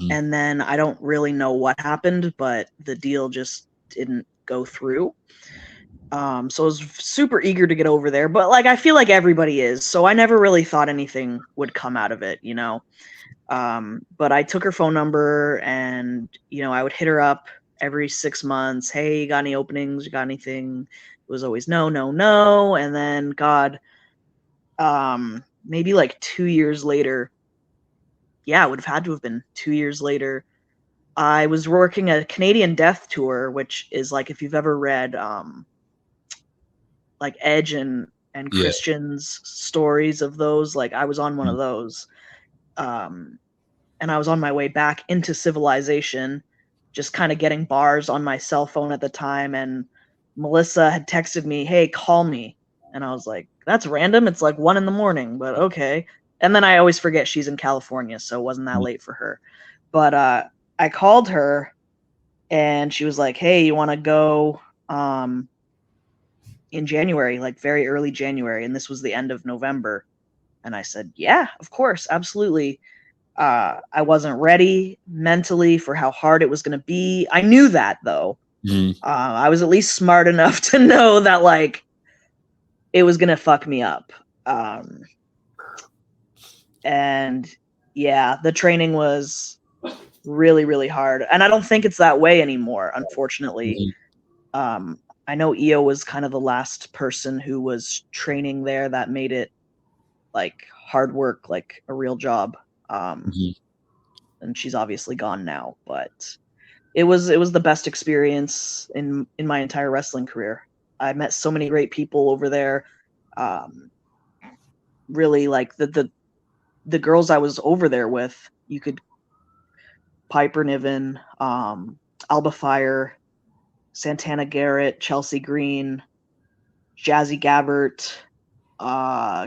And then I don't really know what happened, but the deal just didn't go through. So I was super eager to get over there, but like I feel like everybody is. So I never really thought anything would come out of it, you know. But I took her phone number, and you know, I would hit her up every 6 months. Hey, you got any openings? You got anything? It was always no. And then maybe like 2 years later. Yeah, it would have had to have been 2 years later. I was working a Canadian Death Tour, which is like, if you've ever read like Edge and Christian's stories of those, like I was on one of those. And I was on my way back into civilization, just kind of getting bars on my cell phone at the time. And Melissa had texted me, hey, call me. And I was like, that's random. It's like 1 a.m, but okay. And then I always forget she's in California, so it wasn't that late for her. But I called her, and she was like, hey, you want to go in January, like very early January? And this was the end of November. And I said, yeah, of course, absolutely. I wasn't ready mentally for how hard it was going to be. I knew that, though. I was at least smart enough to know that, like, it was going to fuck me up. And yeah, the training was really, really hard. And I don't think it's that way anymore, unfortunately. I know Io was kind of the last person who was training there that made it like hard work, like a real job. And she's obviously gone now, but it was the best experience in my entire wrestling career. I met so many great people over there. Really, like the girls I was over there with, you could Piper Niven, Alba Fire, Santana Garrett, Chelsea Green, Jazzy Gabbert,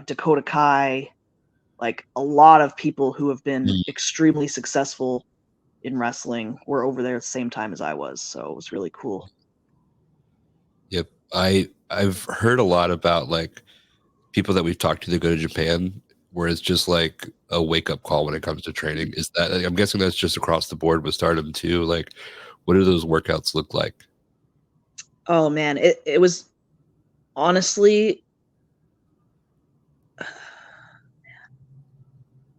Dakota Kai, like a lot of people who have been extremely successful in wrestling were over there at the same time as I was. So it was really cool. Yep. I've heard a lot about like people that we've talked to that go to Japan where it's just like a wake up call when it comes to training. Is that, I'm guessing that's just across the board with Stardom too. Like, what do those workouts look like? Oh man, it was honestly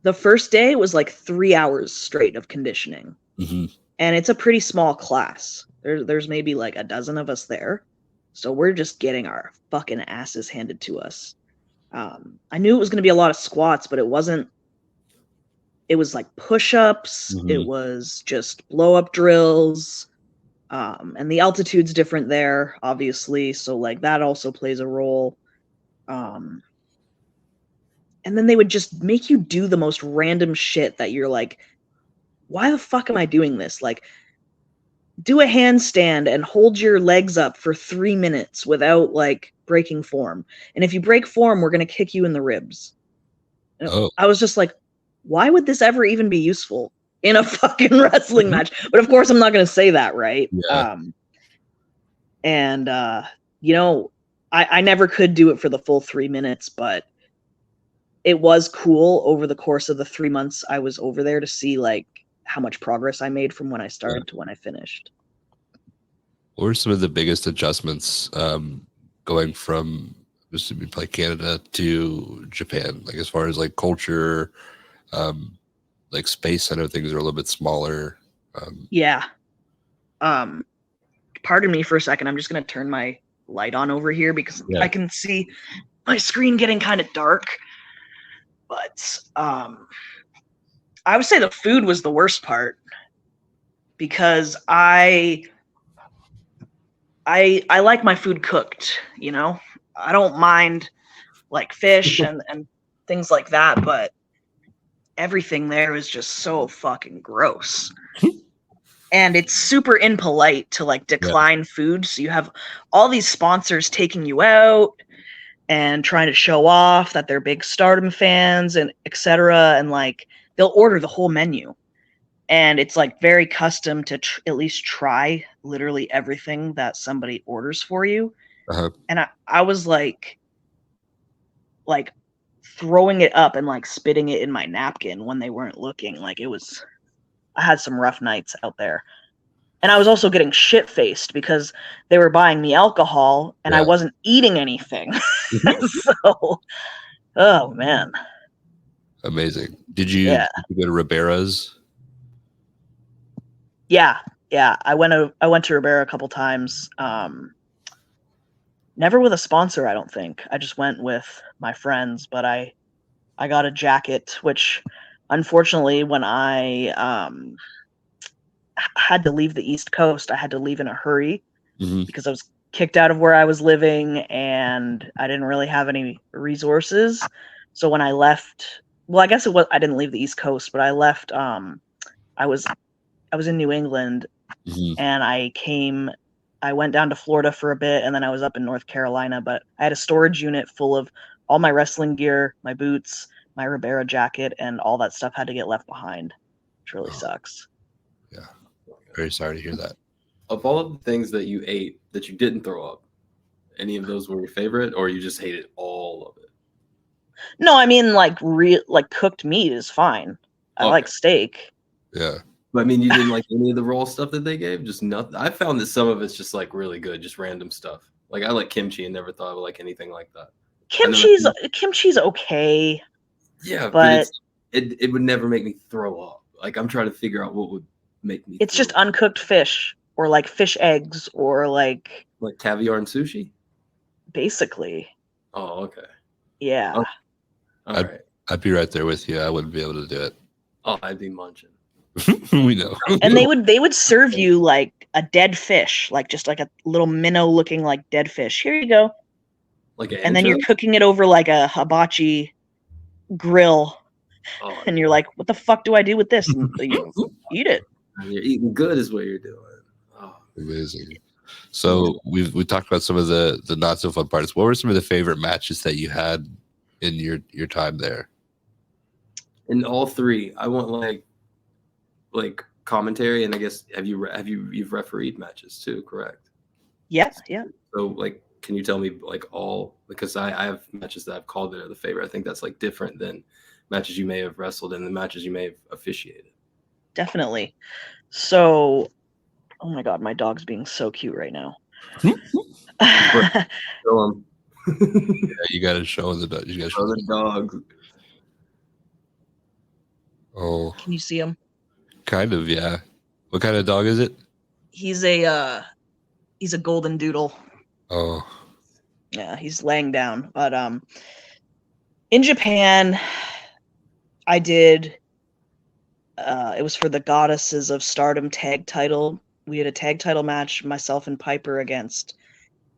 the first day was like 3 hours straight of conditioning. And it's a pretty small class. There's maybe like a dozen of us there. So we're just getting our fucking asses handed to us. I knew it was going to be a lot of squats, but it wasn't. It was like push-ups. It was just blow-up drills. And the altitude's different there, obviously. So like that also plays a role. And then they would just make you do the most random shit that you're like, why the fuck am I doing this? Like, do a handstand and hold your legs up for 3 minutes without like breaking form. And if you break form, we're going to kick you in the ribs. I was just like, why would this ever even be useful in a fucking wrestling match? But of course I'm not going to say that, right? Yeah. You know, I never could do it for the full 3 minutes, but it was cool over the course of the 3 months I was over there to see like how much progress I made from when I started to when I finished. What were some of the biggest adjustments going from like Canada to Japan, like as far as like culture, like space? I know things are a little bit smaller. Yeah. Pardon me for a second. I'm just going to turn my light on over here because I can see my screen getting kind of dark. But I would say the food was the worst part because I like my food cooked, you know? I don't mind like fish and things like that, but everything there is just so fucking gross. And it's super impolite to like decline food. So you have all these sponsors taking you out and trying to show off that they're big Stardom fans and etc. And like they'll order the whole menu. And it's like very custom to at least try literally everything that somebody orders for you. And I was like throwing it up and like spitting it in my napkin when they weren't looking. Like I had some rough nights out there. And I was also getting shit-faced because they were buying me alcohol and I wasn't eating anything. So, oh man. Amazing. Did you go to Ribera's? Yeah. I went to Ribera a couple times. Never with a sponsor, I don't think. I just went with my friends, but I got a jacket, which unfortunately when I had to leave the East Coast, I had to leave in a hurry because I was kicked out of where I was living and I didn't really have any resources. So when I left, well, I guess I didn't leave the East Coast, but I left, I was in New England and I went down to Florida for a bit and then I was up in North Carolina, but I had a storage unit full of all my wrestling gear, my boots, my Ribera jacket, and all that stuff had to get left behind, which really sucks. Yeah. Very sorry to hear that. Of all of the things that you ate that you didn't throw up, any of those were your favorite, or you just hated all of it? No, I mean like cooked meat is fine. I like steak. Yeah. But I mean, you didn't like any of the raw stuff that they gave? Just nothing? I found that some of it's just like really good, just random stuff. Like I like kimchi and never thought I would like anything like that. Kimchi's okay. Yeah, but it would never make me throw up. Like I'm trying to figure out what would make me. It's just uncooked fish or like fish eggs or like Like caviar and sushi? Basically. Oh, okay. Yeah. Oh, all right. I'd be right there with you. I wouldn't be able to do it. Oh, I'd be munching. We know. And they would serve you like a dead fish, like just like a little minnow looking like dead fish. Here you go. Like an And then you're anchovy? cooking it over like a hibachi grill. Oh, And you're like, what the fuck do I do with this? And you eat it. you're eating good is what you're doing. Oh. Amazing. So we talked about some of the not so fun parts. What were some of the favorite matches that you had in your time there? In all three, I want like commentary, and I guess you've refereed matches too, correct? Yeah. So like, can you tell me like all, because I have matches that I've called that are the favorite. I think that's like different than matches you may have wrestled and the matches you may have officiated. Definitely. So, oh my God, my dog's being so cute right now. So, Yeah, you got to show the dog. You got to show the dog. Oh, Can you see him? kind of, yeah. What kind of dog is it? He's a golden doodle. Oh, Yeah, he's laying down. But in Japan, I did. It was for the Goddesses of Stardom tag title. We had a tag title match, myself and Piper against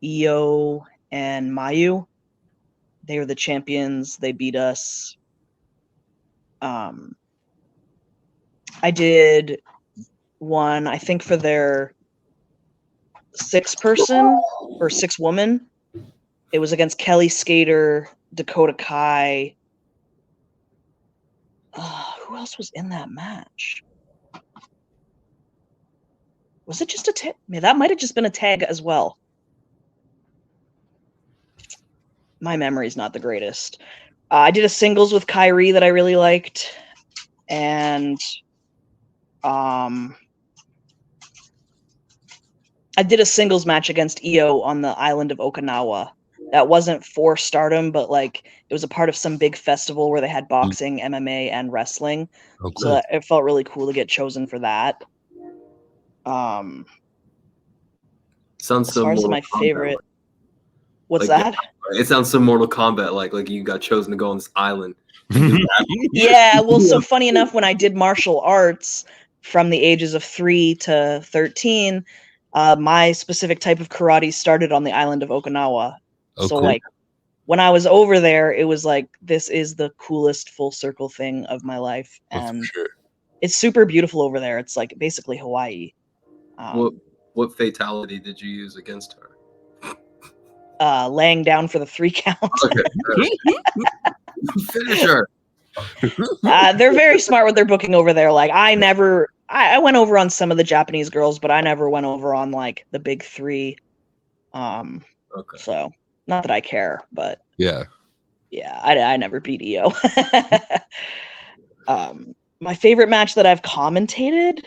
Io and Mayu. They were the champions. They beat us. I did one, I think, for their 6-person or 6-woman. It was against Kelly Skater, Dakota Kai. Who else was in that match? Was it just a tag? Yeah, that might have just been a tag as well. My memory's not the greatest. I did a singles with Kyrie that I really liked. And I did a singles match against Io on the island of Okinawa. That wasn't for Stardom, but like it was a part of some big festival where they had boxing, MMA, and wrestling. oh, So good. it felt really cool to get chosen for that. Sounds As so far as Mortal my Kombat favorite, like. what's Like, that? It sounds so Mortal Kombat like you got chosen to go on this island. Yeah, well, so funny enough, when I did martial arts from the ages of 3 to 13, my specific type of karate started on the island of Okinawa. Oh, So cool. like when I was over there, it was like, this is the coolest full circle thing of my life. Oh, for And sure. it's super beautiful over there. It's like basically Hawaii. What fatality did you use against her? Laying down for the 3 count. Okay. Finish her. They're very smart with their booking over there. Like I went over on some of the Japanese girls, but I never went over on like the big 3. Okay. So not that I care, but Yeah. yeah, I never beat Io. My favorite match that I've commentated,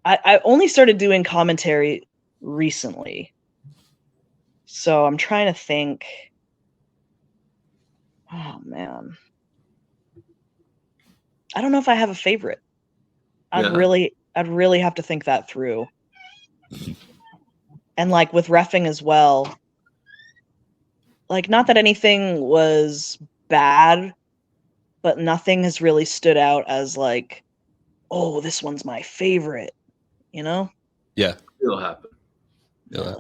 I only started doing commentary recently. So I'm trying to think. Oh man. I don't know if I have a favorite. I'd really have to think that through. And like with reffing as well, like not that anything was bad, but nothing has really stood out as like, oh, this one's my favorite, you know? Yeah. It'll happen. Yeah.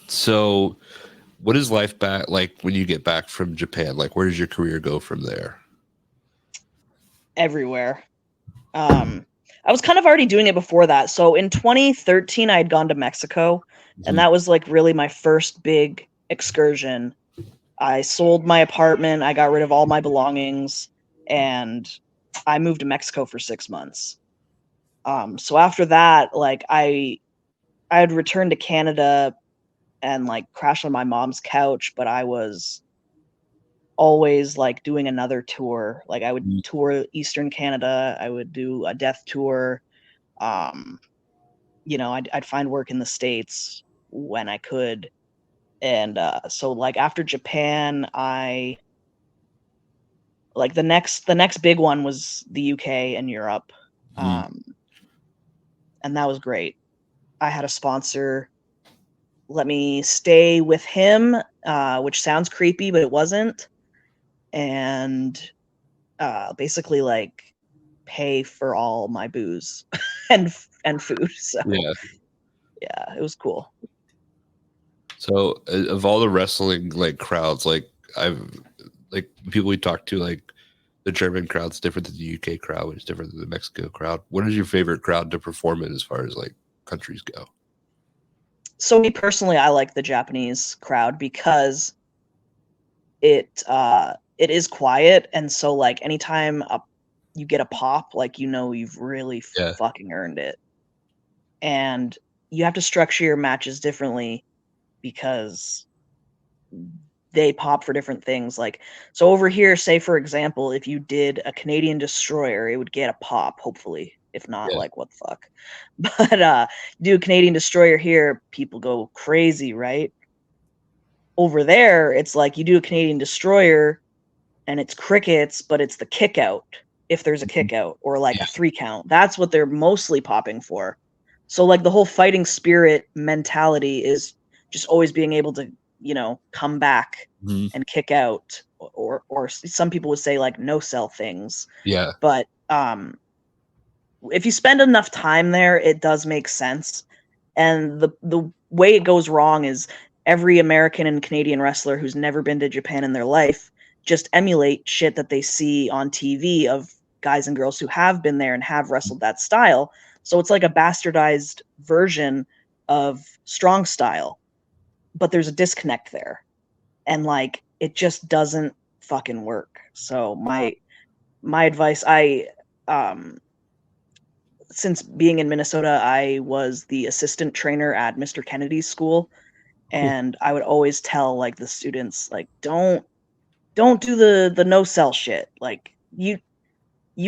So what is life back like when you get back from Japan? Like where does your career go from there? Everywhere. I was kind of already doing it before that. So in 2013, I had gone to Mexico, and that was like really my first big excursion. I sold my apartment, I got rid of all my belongings, and I moved to Mexico for 6 months. So after that, like I had returned to Canada and like crashed on my mom's couch, but I was always like doing another tour. Like I would tour Eastern Canada, I would do a death tour. You know, I'd find work in the States when I could. And so like after Japan, I like the next big one was the UK and Europe. And that was great. I had a sponsor let me stay with him, which sounds creepy, but it wasn't. And basically like pay for all my booze and food. So yeah, it was cool. So of all the wrestling like crowds, like people we talked to, like the German crowd's different than the UK crowd, which is different than the Mexico crowd. What is your favorite crowd to perform in as far as like countries go? So me personally, I like the Japanese crowd because it is quiet, and so like anytime you get a pop, like you've really fucking earned it. And you have to structure your matches differently because they pop for different things. Like, so over here, say for example, if you did a Canadian Destroyer, it would get a pop, hopefully. If not, like, what the fuck? But do a Canadian Destroyer here, people go crazy, right? Over there, it's like you do a Canadian Destroyer and it's crickets, but it's the kick out, if there's a kick out, or like a 3 count. That's what they're mostly popping for. So like the whole fighting spirit mentality is just always being able to, come back and kick out, or some people would say like no sell things. Yeah. But if you spend enough time there, it does make sense. And the way it goes wrong is every American and Canadian wrestler who's never been to Japan in their life just emulate shit that they see on TV of guys and girls who have been there and have wrestled that style. So it's like a bastardized version of strong style, but there's a disconnect there. And like, it just doesn't fucking work. So my advice, since being in Minnesota, I was the assistant trainer at Mr. Kennedy's school. And I would always tell like the students, like, don't do the no sell shit. Like you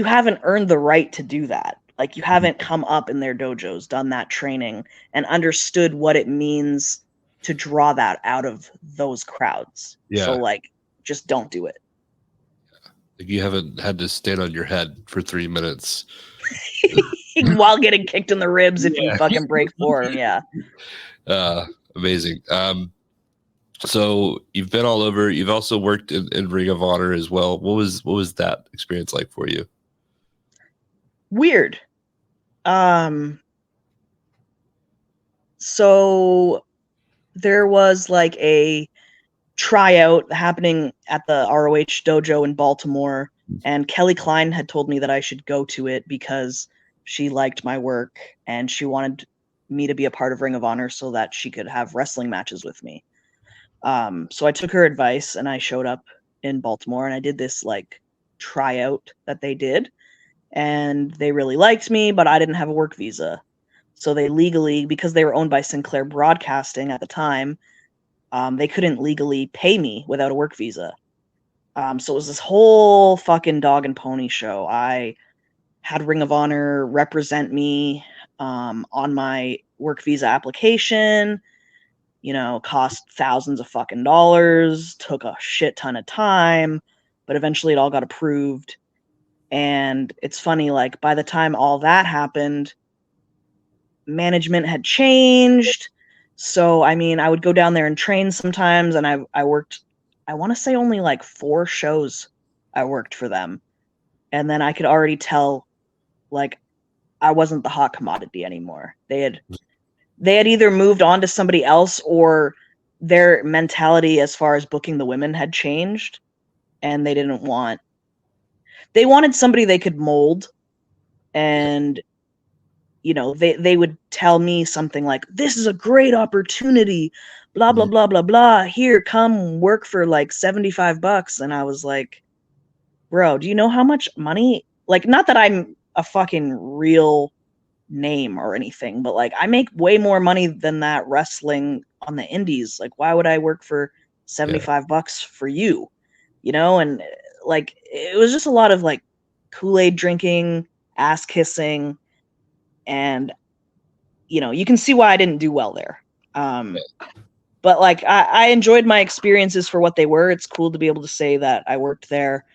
haven't earned the right to do that. Like you haven't come up in their dojos, done that training, and understood what it means to draw that out of those crowds. Yeah. So like, just don't do it. Like you haven't had to stand on your head for 3 minutes while getting kicked in the ribs if you fucking break form. Yeah. Amazing. So you've been all over. You've also worked in Ring of Honor as well. What was that experience like for you? Weird. So there was like a tryout happening at the ROH dojo in Baltimore, and Kelly Klein had told me that I should go to it because she liked my work and she wanted me to be a part of Ring of Honor so that she could have wrestling matches with me. So I took her advice and I showed up in Baltimore and I did this like tryout that they did, and they really liked me, but I didn't have a work visa. So they legally, because they were owned by Sinclair Broadcasting at the time, they couldn't legally pay me without a work visa. So it was this whole fucking dog and pony show. I had Ring of Honor represent me on my work visa application. Cost thousands of fucking dollars, took a shit ton of time, but eventually it all got approved. And it's funny, like by the time all that happened, management had changed. So, I mean, I would go down there and train sometimes, and I worked, I want to say only like 4 shows I worked for them. And then I could already tell, like, I wasn't the hot commodity anymore. They had either moved on to somebody else, or their mentality as far as booking the women had changed, and they wanted somebody they could mold. And they would tell me something like, this is a great opportunity, blah blah blah blah blah, here, come work for like $75. And I was like, bro, do you know how much money, like, not that I'm a fucking real name or anything, but like I make way more money than that wrestling on the indies. Like, why would I work for $75 for you? And like, it was just a lot of like Kool-Aid drinking, ass kissing, and you can see why I didn't do well there. But like I enjoyed my experiences for what they were. It's cool to be able to say that I worked there.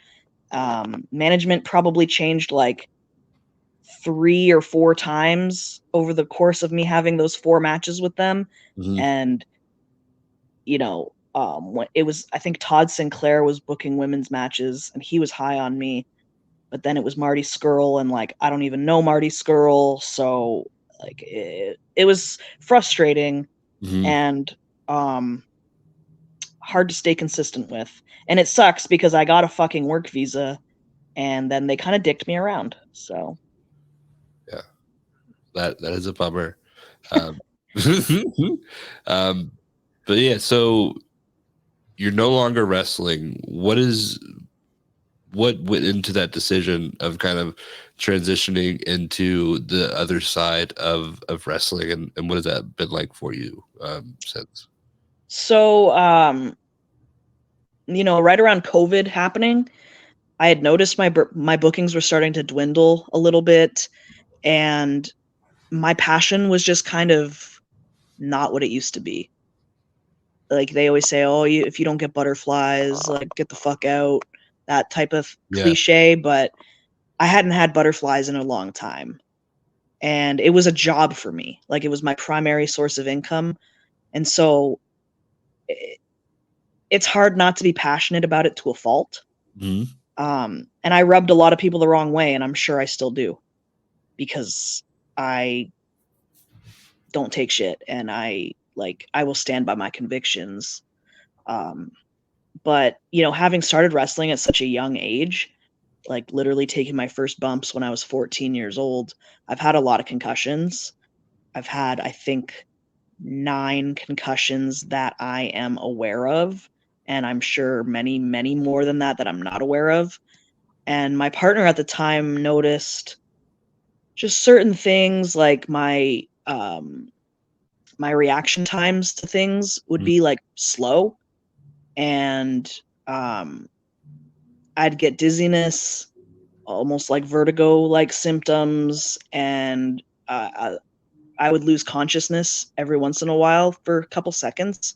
Management probably changed like 3 or 4 times over the course of me having those 4 matches with them. And when it was, I think Todd Sinclair was booking women's matches and he was high on me, but then it was Marty Scurll, and like I don't even know Marty Scurll, so like it was frustrating and hard to stay consistent with. And it sucks because I got a fucking work visa and then they kind of dicked me around. So yeah, that is a bummer. But yeah, so you're no longer wrestling. What went into that decision of kind of transitioning into the other side of wrestling, and what has that been like for you since? So, right around COVID happening, I had noticed my bookings were starting to dwindle a little bit, and my passion was just kind of not what it used to be. Like they always say, "Oh, if you don't get butterflies, like get the fuck out." That type of cliche, but I hadn't had butterflies in a long time, and it was a job for me. Like it was my primary source of income, and so it's hard not to be passionate about it to a fault. And I rubbed a lot of people the wrong way, and I'm sure I still do, because I don't take shit, and I will stand by my convictions. But having started wrestling at such a young age, like literally taking my first bumps when I was 14 years old, I've had a lot of concussions. I've had, I think, 9 concussions that I am aware of, and I'm sure many, many more than that I'm not aware of. And my partner at the time noticed just certain things, like my reaction times to things would be like slow, and I'd get dizziness, almost like vertigo like symptoms, and I would lose consciousness every once in a while for a couple seconds.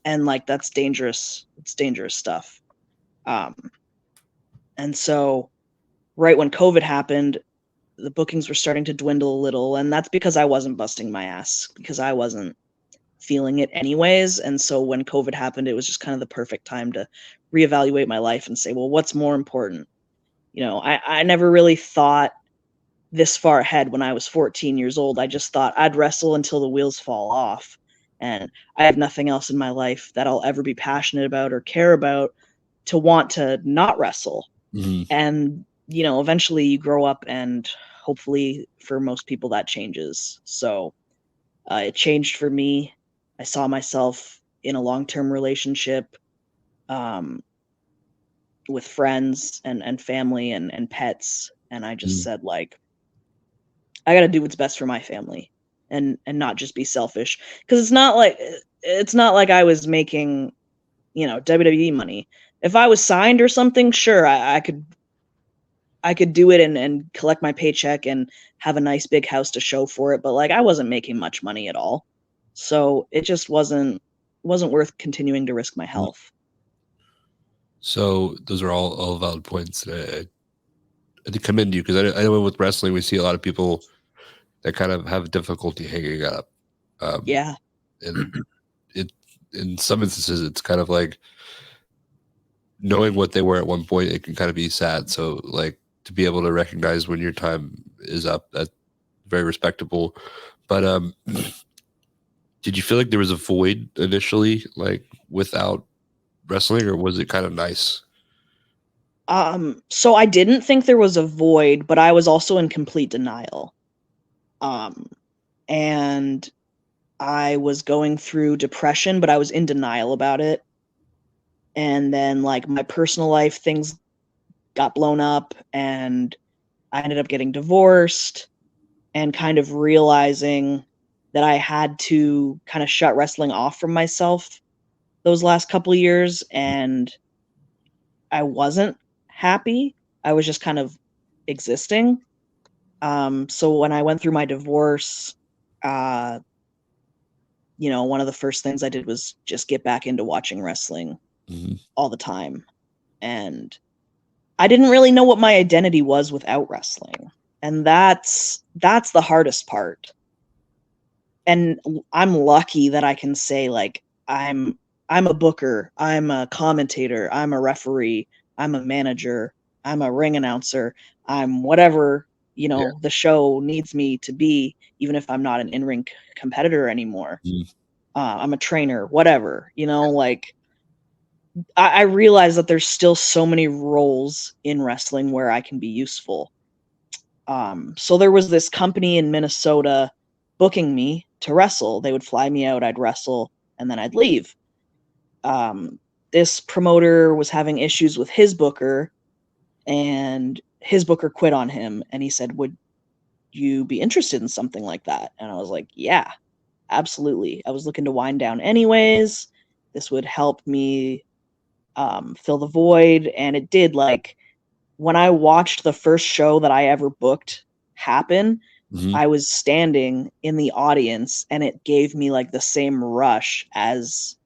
And like that's dangerous. It's dangerous stuff. And so right when COVID happened, the bookings were starting to dwindle a little, and that's because I wasn't busting my ass, because I wasn't feeling it anyways. And so when COVID happened, it was just kind of the perfect time to reevaluate my life and say, well, what's more important? I never really thought this far ahead when I was 14 years old. I just thought I'd wrestle until the wheels fall off, and I have nothing else in my life that I'll ever be passionate about or care about to want to not wrestle. And eventually you grow up, and hopefully for most people that changes. So it changed for me. I saw myself in a long-term relationship with friends and family and pets, and I just said, like, I got to do what's best for my family, and not just be selfish, because it's not like I was making WWE money. If I was signed or something, sure, I could do it and collect my paycheck and have a nice big house to show for it, but like I wasn't making much money at all. So it just wasn't worth continuing to risk my health. So those are all valid points. I commend you, because I know with wrestling we see a lot of people that kind of have difficulty hanging up. Yeah. And in some instances it's kind of like knowing what they were at one point, it can kind of be sad. So like to be able to recognize when your time is up, that's very respectable. But did you feel like there was a void initially, like without wrestling, or was it kind of nice? So I didn't think there was a void, but I was also in complete denial. And I was going through depression, but I was in denial about it. And then like my personal life things got blown up, and I ended up getting divorced, and kind of realizing that I had to kind of shut wrestling off from myself those last couple of years, and I wasn't happy. I was just kind of existing. So when I went through my divorce, one of the first things I did was just get back into watching wrestling all the time. And I didn't really know what my identity was without wrestling. And that's the hardest part. And I'm lucky that I can say, like, I'm a booker, I'm a commentator, I'm a referee, I'm a manager, I'm a ring announcer, I'm whatever, Yeah. the show needs me to be, even if I'm not an in-ring competitor anymore. Mhm. I'm a trainer, whatever, like I realize that there's still so many roles in wrestling where I can be useful. So there was this company in Minnesota booking me to wrestle. They would fly me out, I'd wrestle, and then I'd leave. This promoter was having issues with his booker, and his booker quit on him. And he said, "Would you be interested in something like that?" And I was like, "Yeah, absolutely." I was looking to wind down anyways. This would help me fill the void. And it did. Like, when I watched the first show that I ever booked happen, Mhm. I was standing in the audience, and it gave me like the same rush as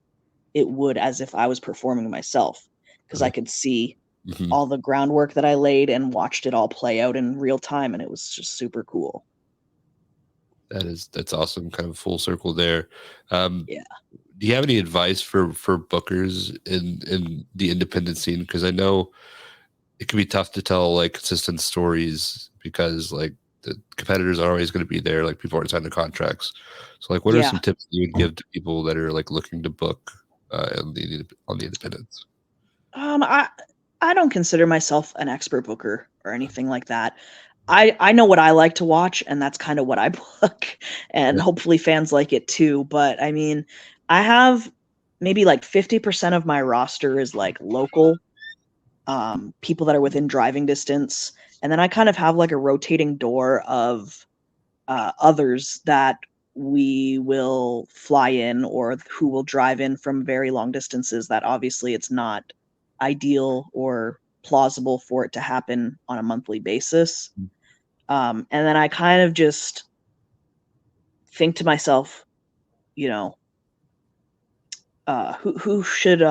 it would as if I was performing myself, because I could see Mhm. all the groundwork that I laid and watched it all play out in real time, and it was just super cool. That's awesome. Kind of full circle there. Yeah. Do you have any advice for bookers in the independent scene? Because I know it can be tough to tell like consistent stories because like the competitors are always going to be there. Like people aren't signing contracts. So like, what are Yeah. some tips you would give to people that are like looking to book on the independents? I don't consider myself an expert booker or anything like that. I know what I like to watch, and that's kind of what I book, and Yeah. hopefully fans like it too. But I mean, I have maybe like 50% of my roster is like local, people that are within driving distance, and then I kind of have like a rotating door of others that we will fly in or who will drive in from very long distances that obviously it's not ideal or plausible for it to happen on a monthly basis. And then I kind of just think to myself, you know, who should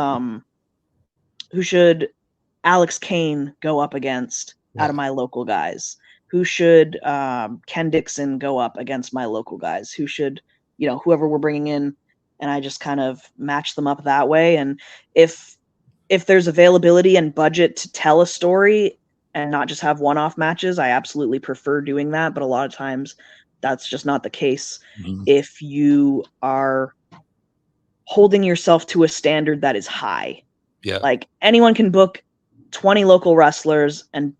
Alex Kane go up against out Yeah. of my local guys? Who should Ken Dixon go up against my local guys? Who should, whoever we're bringing in? And I just kind of match them up that way. And if there's availability and budget to tell a story and not just have one-off matches, I absolutely prefer doing that. But a lot of times that's just not the case. Mhm. If you are holding yourself to a standard that is high, Yeah. like anyone can book 20 local wrestlers and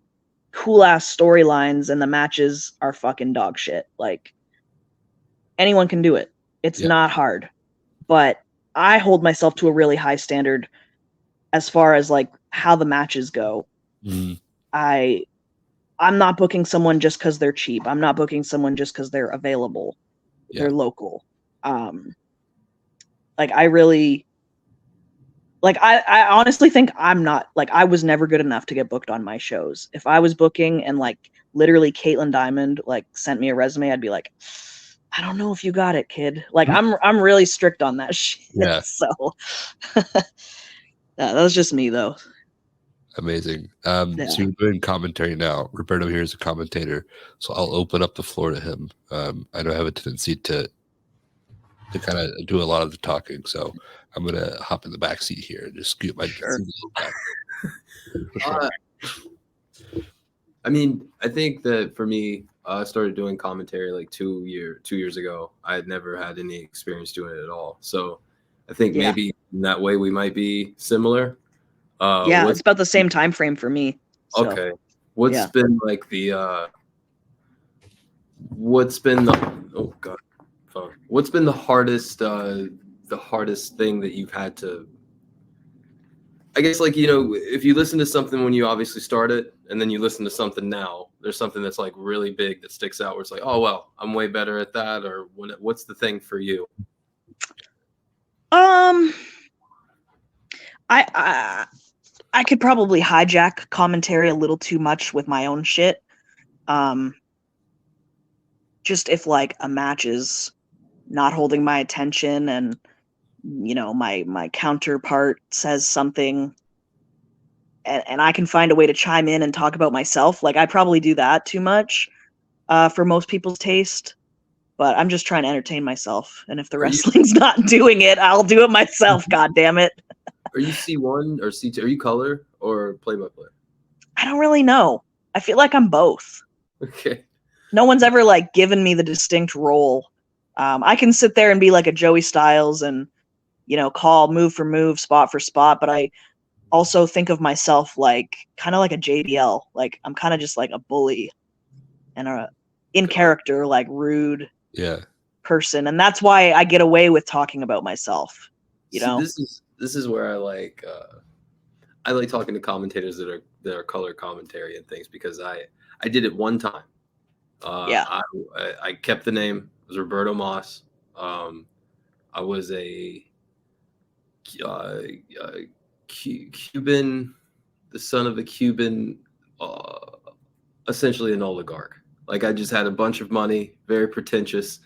cool ass storylines, and the matches are fucking dog shit. Like, anyone can do it. It's Yeah. not hard. But I hold myself to a really high standard as far as like how the matches go. Mhm. I'm not booking someone just because they're cheap. I'm not booking someone just because they're available. Yeah. They're local. Like I really like I honestly think I'm not like I was never good enough to get booked on my shows. If I was booking and like literally Kaitlin Diemond like sent me a resume, I'd be like, I don't know if you got it, kid. Like I'm really strict on that shit. Yeah. So yeah, that was just me though. Amazing. Yeah. So you're doing commentary now. Roberto here is a commentator, so I'll open up the floor to him. I know I have a tendency to kind of do a lot of the talking, so I'm gonna hop in the back seat here and just scoot my Sure. seat a little back. For sure. I mean, I think that for me, I started doing commentary like 2 years ago. I had never had any experience doing it at all. So I think Yeah. maybe in that way we might be similar. Yeah, it's about the same time frame for me. So, Okay. What's yeah. been like what's been the oh god phone. What's been the hardest thing that you've had to, I guess, like, if you listen to something when you obviously started and then you listen to something now, there's something that's like really big that sticks out where it's like, oh well, I'm way better at that, or what's the thing for you? I could probably hijack commentary a little too much with my own shit. Just if like a match is not holding my attention and my counterpart says something and I can find a way to chime in and talk about myself, like I probably do that too much for most people's taste. But I'm just trying to entertain myself. And if the Are you- wrestling's not doing it, I'll do it myself. God damn it. Are you C1 or C2? Are you color or play-by-play? I don't really know. I feel like I'm both. Okay. No one's ever like given me the distinct role. I can sit there and be like a Joey Styles and, call move for move, spot for spot, but I also think of myself like kind of like a JBL. Like I'm kind of just like a bully and a in character, like rude person. And that's why I get away with talking about myself. See, this is where I like talking to commentators that are color commentary and things, because I did it one time. I kept the name. It was Roberto Moss. I was a Cuban, the son of a Cuban, essentially an oligarch. Like I just had a bunch of money, very pretentious,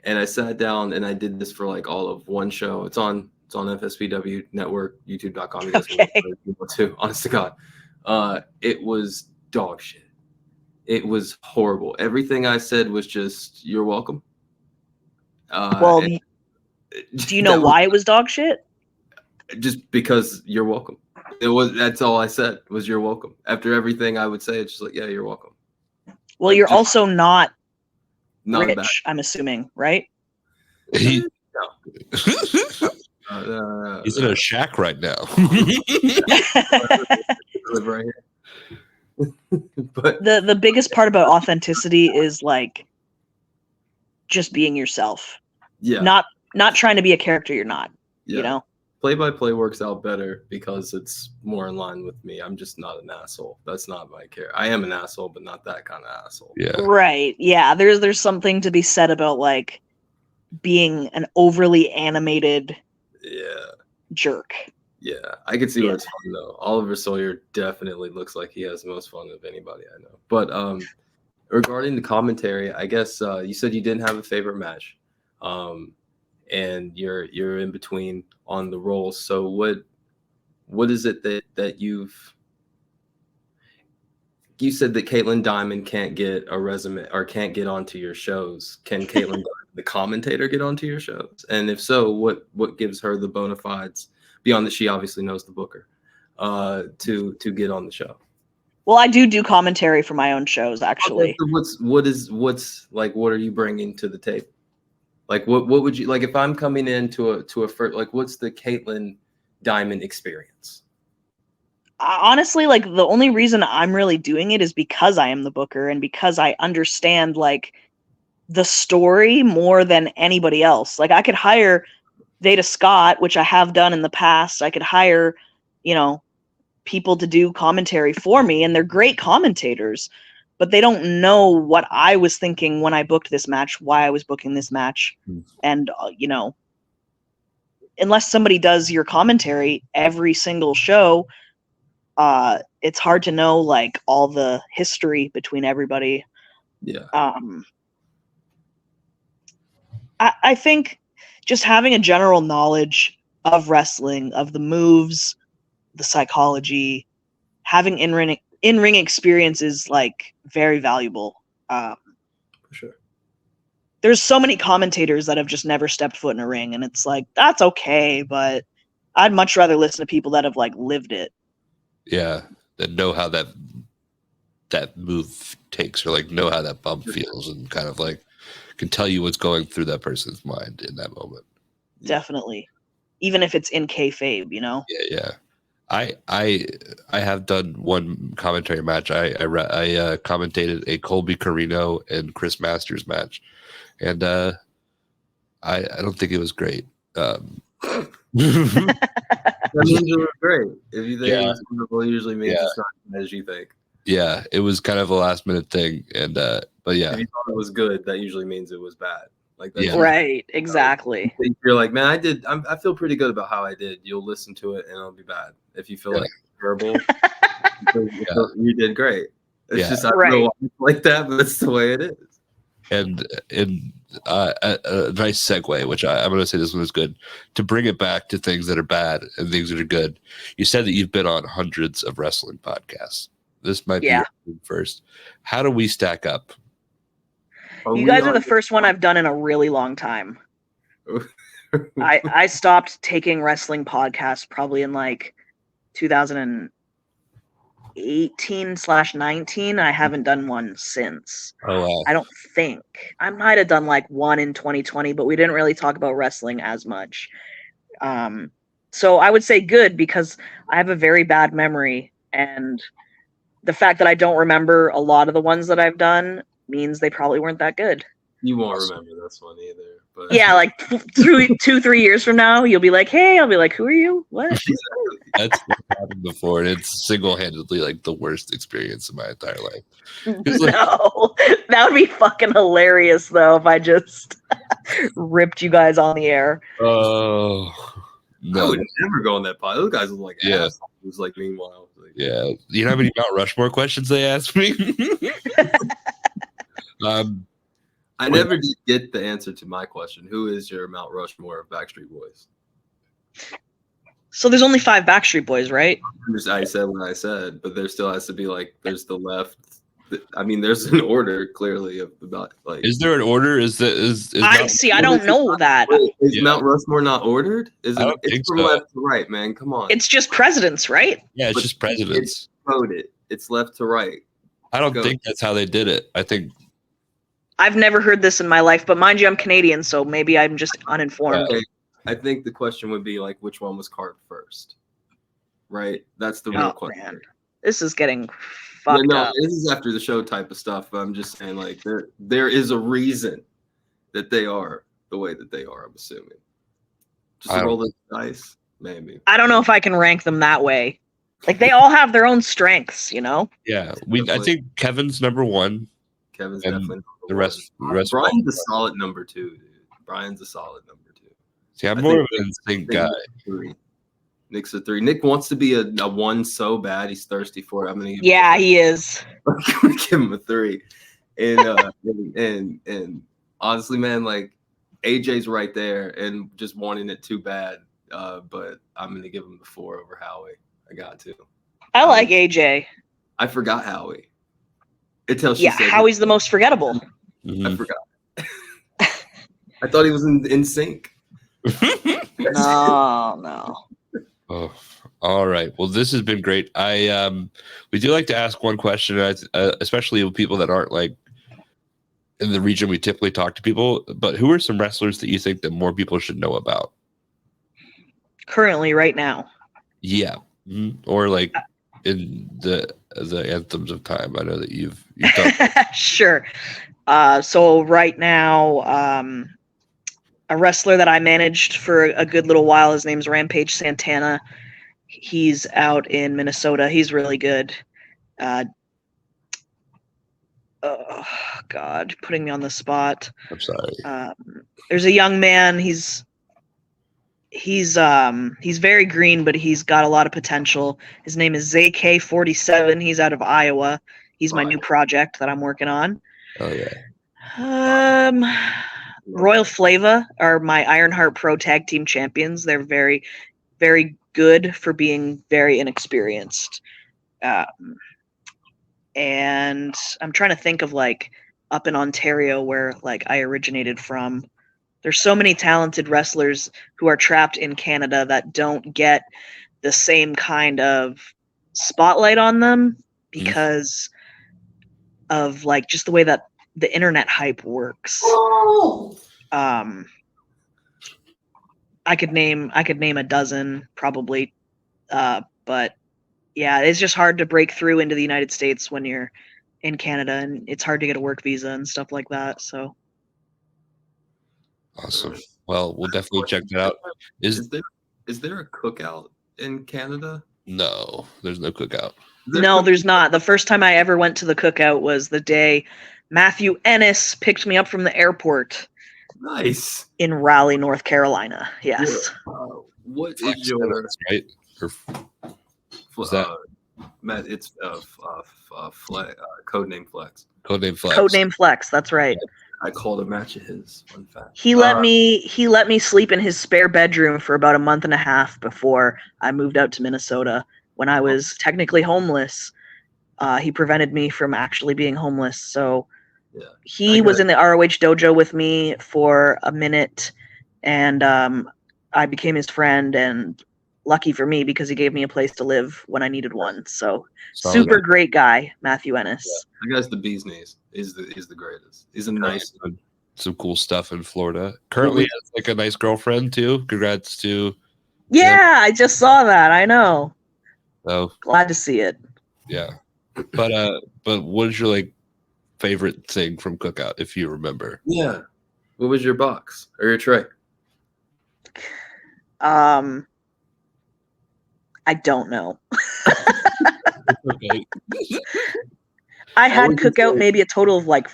and I sat down and I did this for like all of one show. It's on FSPW Network, YouTube.com. You guys can look for it if you want to. Honest to God, it was dog shit. It was horrible. Everything I said was just "you're welcome." Well, do you know why it was dog shit? Just because you're welcome. That's all I said was "you're welcome." After everything I would say, it's just like, yeah, you're welcome. Well, you're also not rich, bad. I'm assuming, right? He's No. in a shack right now. Live right here. But the biggest part about authenticity is like just being yourself. Yeah. Not trying to be a character you're not. Yeah. Play-by-play works out better because it's more in line with me. I'm just not an asshole. That's not my character. I am an asshole, but not that kind of asshole. Yeah. Right. Yeah. There's something to be said about like being an overly animated jerk. Yeah. I can see where it's fun though. Oliver Sawyer definitely looks like he has the most fun of anybody I know. But regarding the commentary, I guess you said you didn't have a favorite match. And you're in between on the roles. So what is it that you said that Kaitlin Diemond can't get a resume or can't get onto your shows? Can Kaitlin Diemond, the commentator, get onto your shows? And if so, what gives her the bona fides beyond that she obviously knows the booker to get on the show? Well, I do commentary for my own shows actually. Okay, so what are you bringing to the table? Like what would you like if I'm coming into a first, like what's the Kaitlin Diemond experience? Honestly, like the only reason I'm really doing it is because I am the booker and because I understand like the story more than anybody else. Like I could hire Veda Scott, which I have done in the past. I could hire, people to do commentary for me, and they're great commentators, but they don't know what I was thinking when I booked this match, why I was booking this match. And, unless somebody does your commentary every single show, it's hard to know like all the history between everybody. Yeah. I think just having a general knowledge of wrestling, of the moves, the psychology, having in-ring experience is like very valuable. For sure. There's so many commentators that have just never stepped foot in a ring, and it's like that's okay, but I'd much rather listen to people that have like lived it. Yeah, that know how that move takes, or like know how that bump feels, and kind of like can tell you what's going through that person's mind in that moment. Definitely, even if it's in kayfabe, Yeah. I have done one commentary match. I commentated a Colby Carino and Chris Masters match, and I don't think it was great. That means it was great. If you think it was wonderful, usually means it's not as you think. Yeah, it was kind of a last minute thing, and but yeah, if you thought it was good, that usually means it was bad. Like that's right, exactly. If you're like, man, I feel pretty good about how I did. You'll listen to it and it'll be bad. If you feel like it's terrible, you did great. It's just I don't know why it's like that, but it's the way it is. And a nice segue, which I'm going to say this one is good, to bring it back to things that are bad and things that are good. You said that you've been on hundreds of wrestling podcasts. This might be first. How do we stack up? You guys are the first one I've done in a really long time. I stopped taking wrestling podcasts probably in like 2018/19. I haven't done one since. Oh wow. I don't think. I might have done like one in 2020, but we didn't really talk about wrestling as much. So I would say good, because I have a very bad memory, and the fact that I don't remember a lot of the ones that I've done means they probably weren't that good. You won't remember this one either. But Yeah, like 2-3 years from now, you'll be like, "Hey," I'll be like, "Who are you? What?" That's happened before, and it's single-handedly like the worst experience of my entire life. Like, No, that would be fucking hilarious though if I just ripped you guys on the air. oh I no. would never go on that pod. Those guys look like Yeah. assholes. It was like meanwhile. Like, Yeah. You know how many Mount Rushmore questions they asked me? I never did get the answer to my question. Who is your Mount Rushmore of Backstreet Boys? So there's only 5 Backstreet Boys, right? I said what I said, but there still has to be like there's the left. I mean, there's an order clearly of about like. Is there an order? Is I don't know that. Is Mount Rushmore not ordered? Is it? It's from so. left to right, man. Come on. It's just presidents, right? Yeah, it's just presidents. It's coded. It's left to right. I don't think that's how they did it. I think I've never heard this in my life, but mind you, I'm Canadian, so maybe I'm just uninformed. Okay. I think the question would be like, which one was carved first? Right? That's the real question. Man. This is getting fucked up. This is after the show type of stuff, but I'm just saying, like, there is a reason that they are the way that they are, I'm assuming. Just roll the dice, maybe. I don't know if I can rank them that way. Like, they all have their own strengths, you know? Yeah. I think Kevin's number 1. Kevin's definitely the rest. Brian's a solid number 2, dude. Brian's a solid number 2. See, I'm more of an instinct guy. Nick's a 3. Nick wants to be a 1 so bad. He's thirsty for it. I'm gonna give he is. I'm gonna give him a 3. And and honestly, man, like AJ's right there and just wanting it too bad. But I'm gonna give him the 4 over Howie. I got to. I like AJ. I forgot Howie. Until she said Howie's the most forgettable. Mm-hmm. I forgot. I thought he was in sync. No. Oh, all right. Well, this has been great. We do like to ask one question, especially with people that aren't like in the region we typically talk to people. But who are some wrestlers that you think that more people should know about? Currently, right now. Yeah, or like in the anthems of time. I know that you've done. Sure. So right now, a wrestler that I managed for a good little while, his name's Rampage Santana. He's out in Minnesota. He's really good. Oh God, putting me on the spot. I'm sorry. There's a young man. He's very green, but he's got a lot of potential. His name is ZK47. He's out of Iowa. He's my new project that I'm working on. Oh yeah. Royal Flava are my Ironheart Pro Tag Team champions. They're very, very good for being very inexperienced. And I'm trying to think of like up in Ontario where like I originated from. There's so many talented wrestlers who are trapped in Canada that don't get the same kind of spotlight on them because of like just the way that the internet hype works. I could name a dozen probably, but yeah, it's just hard to break through into the United States when you're in Canada, and it's hard to get a work visa and stuff like that. So awesome. Well, we'll definitely check that out. Is there a cookout in Canada? No, there's no cookout. No, there's not. The first time I ever went to the cookout was the day Matthew Ennis picked me up from the airport. Nice. In Raleigh, North Carolina. Yes. What is your right? Was that? Matt, it's Codename Flex. Codename Flex. Codename Flex. That's right. I called a match of his. Fun fact. He let me sleep in his spare bedroom for about a month and a half before I moved out to Minnesota when I was technically homeless. He prevented me from actually being homeless. So Yeah. He was in the ROH dojo with me for a minute, and I became his friend, and lucky for me because he gave me a place to live when I needed one. So super great guy, Matthew Ennis. Yeah. That guy's the bee's knees. He's the greatest. He's a nice dude. Some cool stuff in Florida. Currently has like a nice girlfriend too. Congrats to Yeah, I just saw that. I know. Oh, glad to see it. Yeah. But what is your like favorite thing from Cookout, if you remember? Yeah. What was your box or your tray? I don't know. Okay. I had Cookout maybe a total of like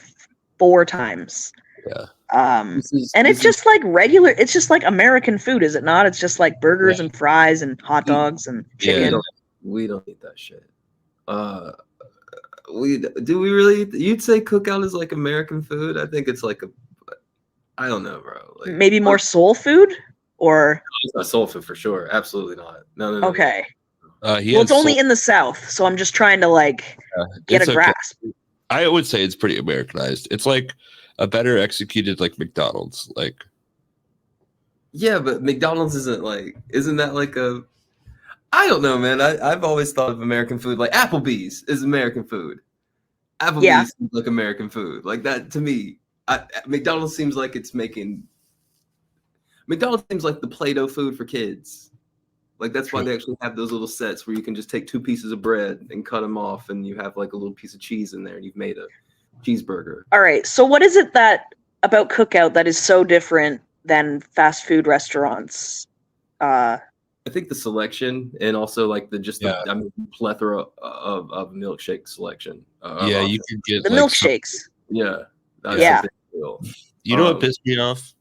4 times. Yeah. And it's just like regular. It's just like American food, is it not? It's just like burgers and fries and hot dogs and chicken. We don't eat that shit. We really? You'd say Cookout is like American food? I think it's like I don't know, bro. Like, maybe more soul food, or it's not soul food for sure. Absolutely not. No. Okay. Well, it's only in the South, so I'm just trying to like get a grasp. I would say it's pretty Americanized. It's like a better executed like McDonald's, like. Yeah, but McDonald's isn't that like a? I don't know, man. I've always thought of American food like Applebee's is American food. Applebee's seems like American food, like that to me. McDonald's seems like it's making. McDonald's seems like the Play-Doh food for kids. Like that's why they actually have those little sets where you can just take 2 pieces of bread and cut them off, and you have like a little piece of cheese in there, and you've made a cheeseburger. All right. So what is it about Cookout that is so different than fast food restaurants? I think the selection and also like the plethora of milkshake selection. You can get the milkshakes. Yeah. You know what pissed me off?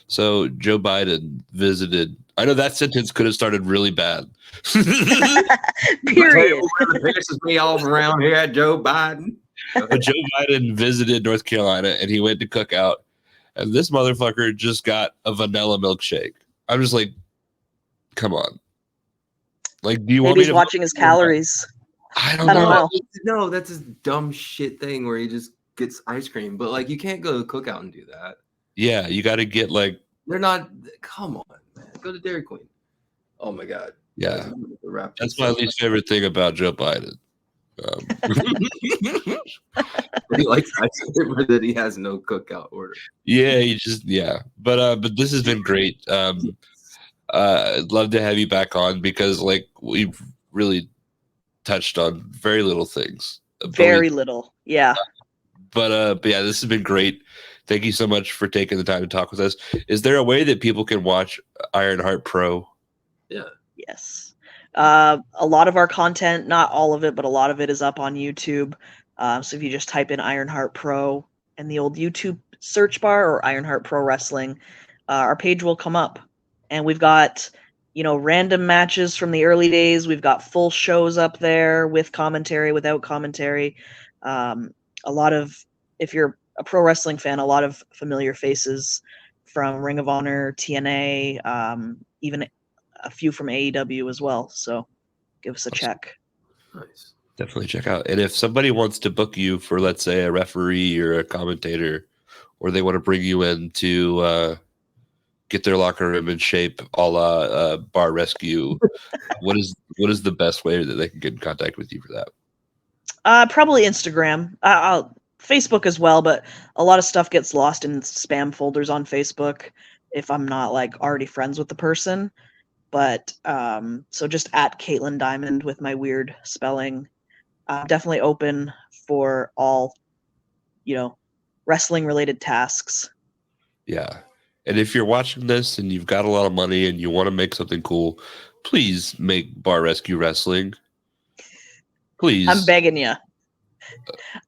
So Joe Biden visited. I know that sentence could have started really bad. Period. Pisses me off around here at Joe Biden. But Joe Biden visited North Carolina and he went to Cookout, and this motherfucker just got a vanilla milkshake. I'm just like, come on. Like, do you want me to watching his calories? I don't know. No, that's a dumb shit thing where he just gets ice cream. But like, you can't go to Cookout and do that. Yeah, you got to get like. They're not. Come on, man. Go to Dairy Queen. Oh my God. Yeah, that's my least favorite thing about Joe Biden. He likes ice cream, or that he has no Cookout order. Yeah, but this has been great. I'd love to have you back on because like we've really touched on very little things. Very little, yeah. But yeah, this has been great. Thank you so much for taking the time to talk with us. Is there a way that people can watch Ironheart Pro? Yeah. Yes. A lot of our content, not all of it, but a lot of it is up on YouTube. So if you just type in Ironheart Pro in the old YouTube search bar or Ironheart Pro Wrestling, our page will come up. And we've got, random matches from the early days. We've got full shows up there with commentary, without commentary. A lot of, if you're a pro wrestling fan, a lot of familiar faces from Ring of Honor, TNA, even a few from AEW as well. So give us a check. Nice. Definitely check out. And if somebody wants to book you for, let's say, a referee or a commentator, or they want to bring you in to get their locker room in shape, a la Bar Rescue, what is the best way that they can get in contact with you for that? Probably Instagram. Facebook as well, but a lot of stuff gets lost in spam folders on Facebook if I'm not like already friends with the person. But so just at Kaitlin Diemond with my weird spelling. Definitely open for all, wrestling related tasks. Yeah. And if you're watching this and you've got a lot of money and you want to make something cool, please make Bar Rescue Wrestling. Please. I'm begging you.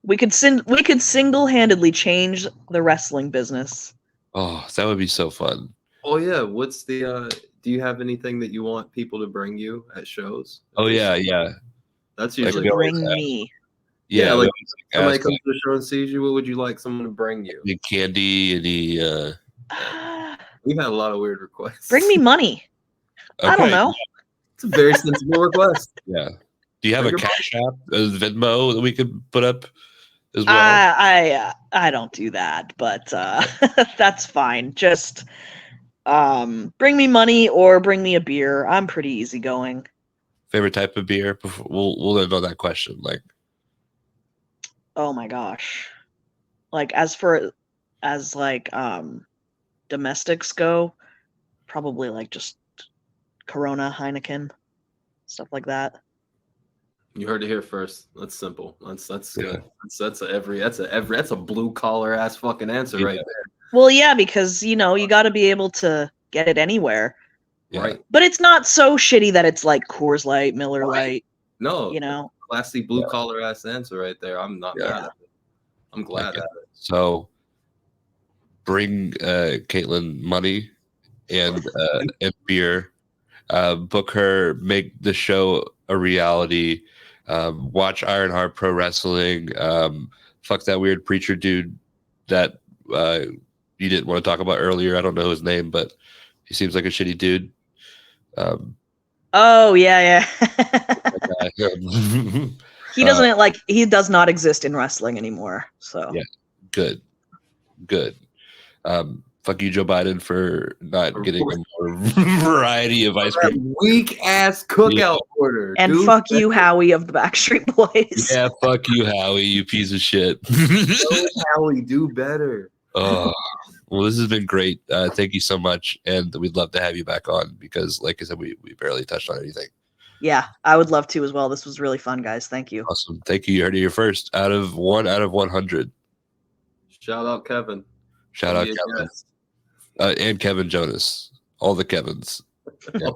We could single-handedly change the wrestling business. Oh, that would be so fun. Oh yeah, what's the do you have anything that you want people to bring you at shows? Oh yeah. That's usually like bring me. Yeah, like somebody comes to the show and sees you, what would you like someone to bring you? Any candy, We've had a lot of weird requests. Bring me money. Okay. I don't know. It's a very sensible request. Yeah. Do you have a Cash App, a Venmo that we could put up? as well? I don't do that, but that's fine. Just bring me money or bring me a beer. I'm pretty easygoing. Favorite type of beer? Before, we'll end on that question. Like, Oh my gosh. Like as like domestics go, probably like just Corona, Heineken, stuff like that. You heard it here first. That's simple. That's Yeah. good. That's a blue collar ass fucking answer right there. Well, yeah, because you got to be able to get it anywhere. yeah. Right. But it's not so shitty that it's like Coors Light, Miller Right. Light, No, classy blue collar ass answer right there. I'm not mad at it. I'm glad at it. So bring Kaitlin money and beer. Book her, make the show a reality. Watch Ironheart Pro Wrestling. Fuck that weird preacher dude that you didn't want to talk about earlier. I don't know his name, but he seems like a shitty dude. Oh yeah. He he does not exist in wrestling anymore. So yeah, good. Fuck you, Joe Biden, for not getting a more variety of ice cream. Weak ass cookout order. And dude. fuck you, Howie of the Backstreet Boys. Yeah, fuck you, Howie, you piece of shit. Howie, do better. Oh, well, this has been great. Thank you so much, and we'd love to have you back on because, like I said, we barely touched on anything. Yeah, I would love to as well. This was really fun, guys. Thank you. Awesome. Thank you. You heard it here first. Out of 100. Shout out Kevin. Shout out Kevin. And Kevin Jonas. All the Kevins. Yeah.